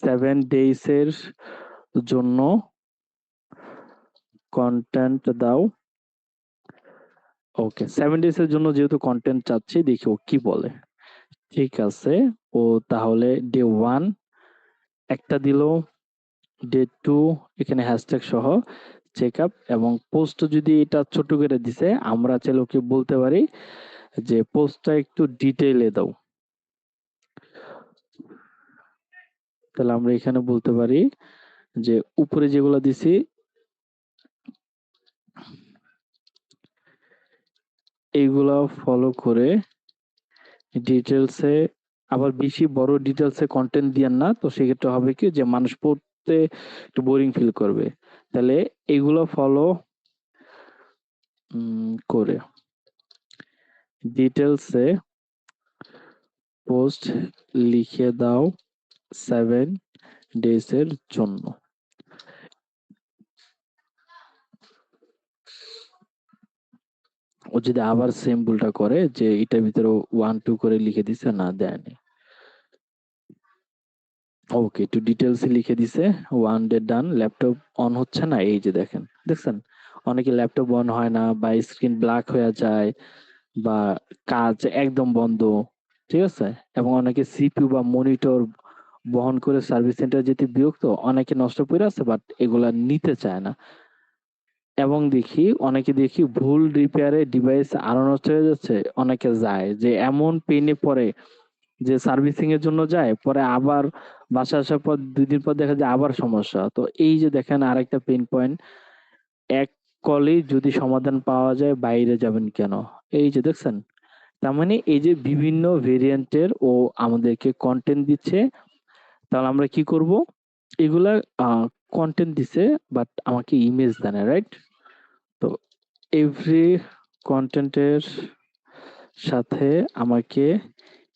7 ডেইস এর জন্য কন্টেন্ট দাও। ওকে, 7 ডেইস এর জন্য যেহেতু কন্টেন্ট চাচ্ছি, দেখি ও কি বলে। ঠিক আছে, ও তাহলে ডে 1 একটা দিল, ডে 2 এখানে হ্যাশট্যাগ সহ চেকআপ, এবং পোস্ট যদি এটা ছোট করে দিছে, আমরা চাইলে ওকে বলতে পারি যে পোস্টটা একটু ডিটেইলে দাও। তাহলে আমরা এখানে বলতে পারি যে উপরে যেগুলো দিছি এইগুলা ফলো করে ডিটেলসে, আবার বেশি বড় ডিটেলসে কন্টেন্ট দিয়েন না, তো সেক্ষেত্রে হবে কি যে মানুষ পড়তে একটু বোরিং ফিল করবে। তাহলে এগুলো ফলো করে ডিটেলসে পোস্ট লিখে দাও 7 ডেজ এর জন্য। ও যদি আবার সেম ভুলটা করে যে এটার ভিতরে 1 2 করে লিখে দিছে, না দেয়নি। ওকে, একটু ডিটেলস লিখে দিছে, 1 ডে ডান। ল্যাপটপ অন হচ্ছে না, এই যে দেখেন, দেখছেন অনেকে ল্যাপটপ অন হয় না, বা স্ক্রিন ব্ল্যাক হয়ে যায়, বা কাজ একদম বন্ধ, ঠিক আছে? এবং অনেকে সিপিইউ বা মনিটর বহন করে সার্ভিস সেন্টার যেতে বিরক্ত, অনেকে নষ্ট করে আছে বাট এগুলা নিতে চায় না। এবং অনেকে দেখি ভুল রিপেয়ারে ডিভাইস আরো নষ্ট হয়ে যাচ্ছে, অনেকে যায় যে এমন পেইনে পড়ে যে সার্ভিসিং এর জন্য যায়, পরে আবার বাসা আসার পর 2 দিন পর দেখা যায় আবার সমস্যা। তো এই যে দেখেন আরেকটা পেইন পয়েন্ট, এক কলেই যদি সমাধান পাওয়া যায় বাইরে যাবেন কেন? এই যে দেখছেন, তার মানে এই যে বিভিন্ন ভেরিয়েন্টের ও আমাদেরকে কন্টেন্ট দিচ্ছে, তাহলে আমরা কি করব, এগুলা কন্টেন্ট দিছে বাট আমাকে ইমেজ দেয় না, রাইট? তো এভরি কন্টেন্টের সাথে আমাকে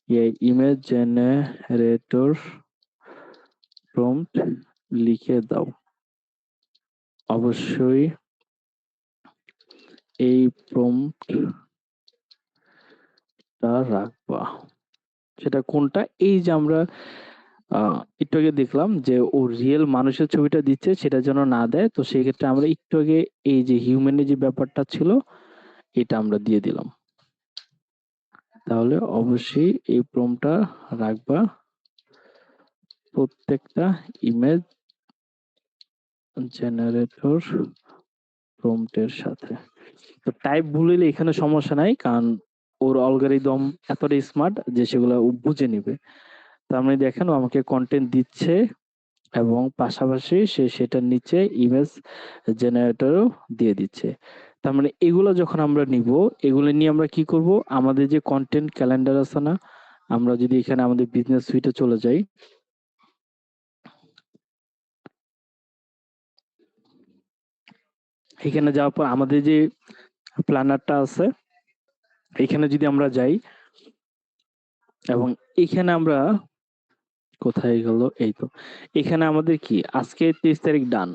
এই ইমেজ জেনারেটর প্রম্পট লিখে দাও। অবশ্যই এই প্রম্পটটা রাখবা। সেটা কোনটা? এই যে আমরা একটু আগে দেখলাম যে ও রিয়েল মানুষের ছবিটা দিচ্ছে, সেটা যেন না দেয়। তো সেই ক্ষেত্রে আমরা একটু আগে এই যে হিউম্যানের যে ব্যাপারটা ছিল এটা আমরা দিয়ে দিলাম। তাহলে অবশ্যই এই প্রম্পটটা রাখবা প্রত্যেকটা ইমেজ জেনারেটর প্রম্পটের সাথে। তো টাইপ ভুল হইলে এখানে সমস্যা নাই, কারণ ওর অ্যালগরিদম এতটাই স্মার্ট যে সেগুলো ও বুঝে নিবে। তার মানে দেখেন ও আমাকে কন্টেন্ট দিচ্ছে এবং পাশাপাশি সে সেটার নিচে ইমেজ জেনারেটরও দিয়ে দিচ্ছে। তার মানে এগুলো যখন আমরা নিব, এগুলো নিয়ে আমরা কি করব, আমাদের যে কন্টেন্ট ক্যালেন্ডার আছে না, আমরা যদি এখানে আমাদের বিজনেস সুইটে চলে যাই, এখানে যাওয়ার পর আমাদের যে প্ল্যানারটা আছে এখানে যদি আমরা যাই এবং এখানে আমরা কোথায় গেল, এই তো এখানে আমাদের কি আজকে 23 তারিখ ডান,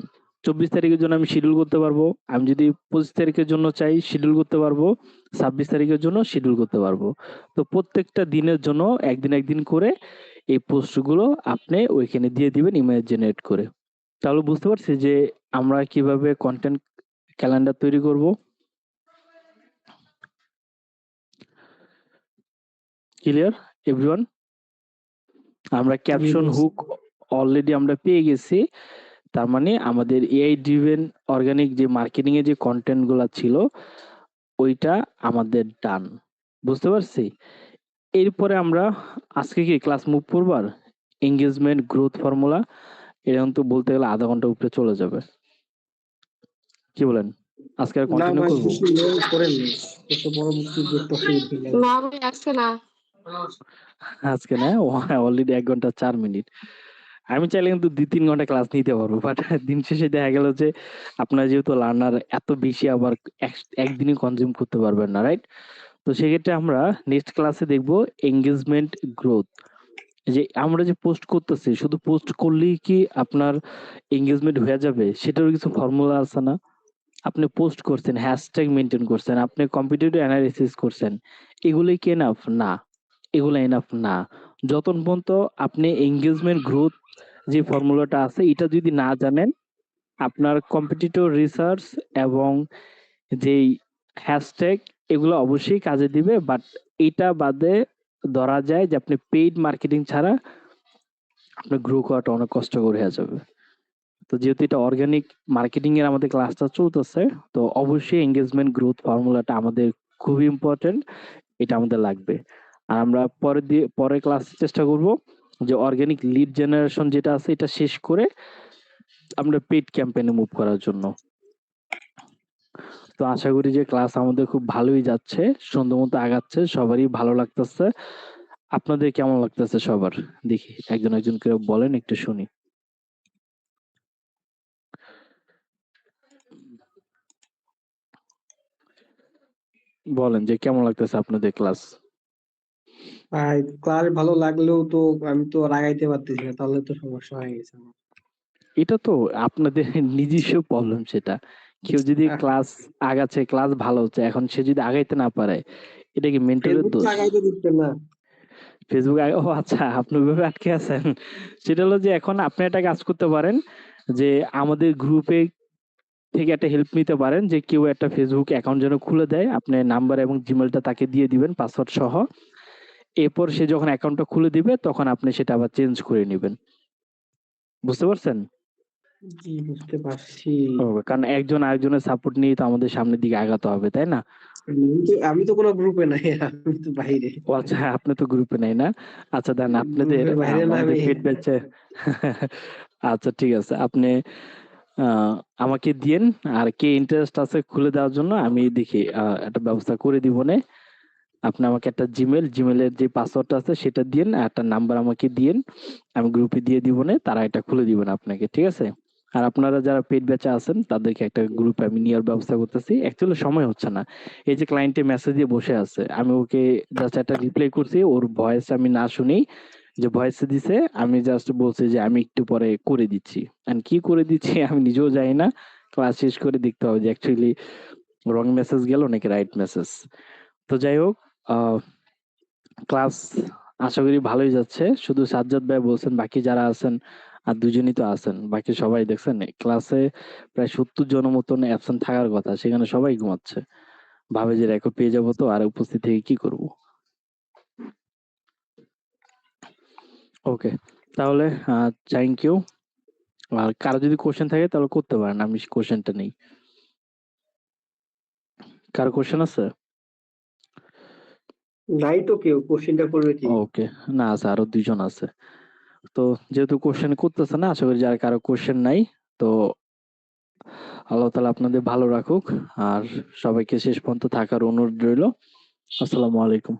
24 তারিখের জন্য আমি শিডিউল করতে পারবো। আমি যদি 25 তারিখের জন্য চাই শিডিউল করতে পারবো, 26 তারিখের জন্য শিডিউল করতে পারবো। তো প্রত্যেকটা দিনের জন্য একদিন একদিন করে এই পোস্টগুলো আপনি ওইখানে দিয়ে দিবেন ইমেজ জেনারেট করে। তাহলে বুঝতে পারছি যে আমরা কিভাবে কন্টেন্ট ক্যালেন্ডার তৈরি করব। Clear everyone? আমরা ক্যাপশন হুক অলরেডি আমরা পেয়ে গেছি। তার মানে আমাদের এআই ড্রিভেন অর্গানিক যে মার্কেটিং এর যে কন্টেন্ট গুলা ছিল ওইটা আমাদের ডান। বুঝতে পারছি? এরপরে আমরা আজকে কি ক্লাস মুভ করবার এঙ্গেজমেন্ট গ্রোথ ফর্মুলা, এরকম তো বলতে গেলে আধা ঘন্টা উপরে চলে যাবে। কি বলেন, আজকে আর না কন্টিনিউ ভাই, করবো? বেশি লোড করেন না। এত পরবর্তী যে টপিক দিলেন। না ভাই আজকে না। আজকে না, অলরেডি 1 ঘন্টা 4 মিনিট। আমি চাইলে কিন্তু 2-3 ঘন্টা ক্লাস নিতে পারবো, বাট দিন শেষে দেখা গেল যে আপনার যেহেতু লার্নার এত বেশি আবার একদিনই কনজিউম করতে পারবেন না, রাইট? তো সেক্ষেত্রে আমরা নেক্সট ক্লাসে দেখব এঙ্গেজমেন্ট গ্রোথ। যে আমরা যে পোস্ট করতেছি শুধু পোস্ট করলেই কি আপনার এঙ্গেজমেন্ট হয়ে যাবে, সেটারও কিছু ফর্মুলা আছে না? আপনি পোস্ট করছেন, হ্যাশট্যাগ মেনটেন করছেন, আপনি কম্পিটিটিভ অ্যানালিসিস করছেন, এগুলোই কি এনাফ না? এগুলো এনাফ না। যতক্ষণ পর্যন্ত আপনি এঙ্গেজমেন্ট গ্রোথ যে ফর্মুলাটা আছে এটা যদি না জানেন, আপনার কম্পিটিটর রিসার্চ এবং যেই হ্যাশট্যাগ এগুলো অবশ্যই কাজে দিবে, বাট এটা বাদে ধরা যায় যে আপনি পেইড মার্কেটিং ছাড়া আপনার গ্রো করাটা অনেক কষ্টকর হয়ে যাবে। তো যেহেতু এটা অর্গানিক মার্কেটিং এর আমাদের ক্লাসটা চলতেছে, তো অবশ্যই এঙ্গেজমেন্ট গ্রোথ ফর্মুলাটা আমাদের খুবই ইম্পর্টেন্ট, এটা আমাদের লাগবে। আর আমরা পরের ক্লাসে চেষ্টা করব যে অর্গানিক লিড জেনারেশন যেটা আছে এটা শেষ করে আমরা পেইড ক্যাম্পেইনে মুভ করার জন্য। তো আশা করি যে ক্লাস আমাদের খুব ভালোই যাচ্ছে, সুন্দর মতো আগাচ্ছে, সবারই ভালো লাগতেছে। আপনাদের কেমন লাগতেছে সবার? দেখি একজন একজন করে বলেন, একটু শুনি। বলেন যে কেমন লাগতেছে আপনাদের ক্লাস? ভাই ক্লাস ভালো লাগলেও তো আমি তো আর আগাইতে পারতেছি না, তাহলে তো সমস্যা হয়ে গেছে আমার। এটা তো আপনাদের নিজস্ব প্রবলেম সেটা। কেউ যদি ক্লাস আগাচ্ছে, ক্লাস ভালো হচ্ছে, এখন সে যদি আগাইতে না পারে, এটা কি মেন্টরের ফেসবুক তো দোষ? আগাইতে দিচ্ছে না। ফেসবুক ও আচ্ছা, আপনি ওইভাবে আটকে আছেন। সেটা হলো যে এখন আপনি একটা কাজ করতে পারেন যে আমাদের গ্রুপে থেকে একটা হেল্প নিতে পারেন যে কেউ একটা ফেসবুক অ্যাকাউন্ট যেন খুলে দেয়, আপনি নাম্বার এবং জিমেলটা তাকে দিয়ে দিবেন পাসওয়ার্ড সহ। এরপর সে যখন অ্যাকাউন্টটা খুলে দিবে তখন আপনি সেটা আবার চেঞ্জ করে নেবেন। বুঝতে পারছেন? জি বুঝতে পারছি। কারণ একজন আরেকজনের সাপোর্ট নিয়ে তো আমাদের সামনের দিকে আগাতে হবে, তাই না? আমি তো কোনো গ্রুপে নাই, আমি তো বাইরে। ও আচ্ছা, আপনি তো গ্রুপে নাই না? আচ্ছা দেন আপনাদের গ্রুপের বাইরে না আমাদের আমি। পেট ব্যাচে আচ্ছা ঠিক আছে, আপনি আমাকে দিয়েন, আর কে ইন্টারেস্ট আছে খুলে দেওয়ার জন্য আমি দেখি একটা ব্যবস্থা করে দিব নে। আপনি আমাকে একটা জিমেলের যে পাসওয়ার্ডটা আছে সেটা দিয়েন, আর একটা নাম্বার আমাকে দিয়েন, আমি গ্রুপে দিয়ে দিব না, তারা এটা খুলে দিবেন আপনাকে, ঠিক আছে? আর আপনারা যারা পেড ব্যাচে আছেন তাদেরকে একটা গ্রুপে আমি নেওয়ার ব্যবস্থা করতেছি। অ্যাকচুয়ালি সময় হচ্ছে না। এই যে ক্লায়েন্টে মেসেজ দিয়ে বসে আছে, আমি ওকে জাস্ট একটা রিপ্লাই করছি, ওর ভয়েস আমি না শুনেই যে ভয়েস দিছে, আমি জাস্ট বলছি যে আমি একটু পরে করে দিচ্ছি। এন্ড কি করে দিচ্ছি আমি নিজেও জানি না। ক্লাস শেষ করে দেখতে হবে যে অ্যাকচুয়ালি রং মেসেজ গেল নাকি রাইট মেসেজ। তো যাই হোক, ক্লাস আশা করি ভালোই যাচ্ছে। শুধু সাজ্জাদ ভাই বলছেন, বাকি যারা আছেন আর দুজনই তো আছেন, বাকি সবাই দেখছেন ক্লাসে প্রায় 70 জনের মতন অ্যাবসেন্ট থাকার কথা, সেখানে সবাই ঘুমাচ্ছে, ভাবে যে রেকর্ড পেয়ে যাবো, তো আর উপস্থিত থেকে কি করব। ওকে, তাহলে থ্যাংক ইউ। আর কারো যদি কোশ্চেন থাকে তাহলে করতে পারেন, আমি কোশ্চেনটা নেই। কারো কোশ্চেন আছে? নাই তো কেউ, কোশ্চেনটা করবে কি? ওকে, না আছে, আরো 2 জন আছে। তো যেহেতু কোশ্চেন করতেছে না, আশা করি যার কারো কোশ্চেন নাই, তো আল্লাহ তাআলা আপনাদের ভালো রাখুক, আর সবাইকে শেষ পর্যন্ত থাকার অনুরোধ রইল। আসসালামু আলাইকুম।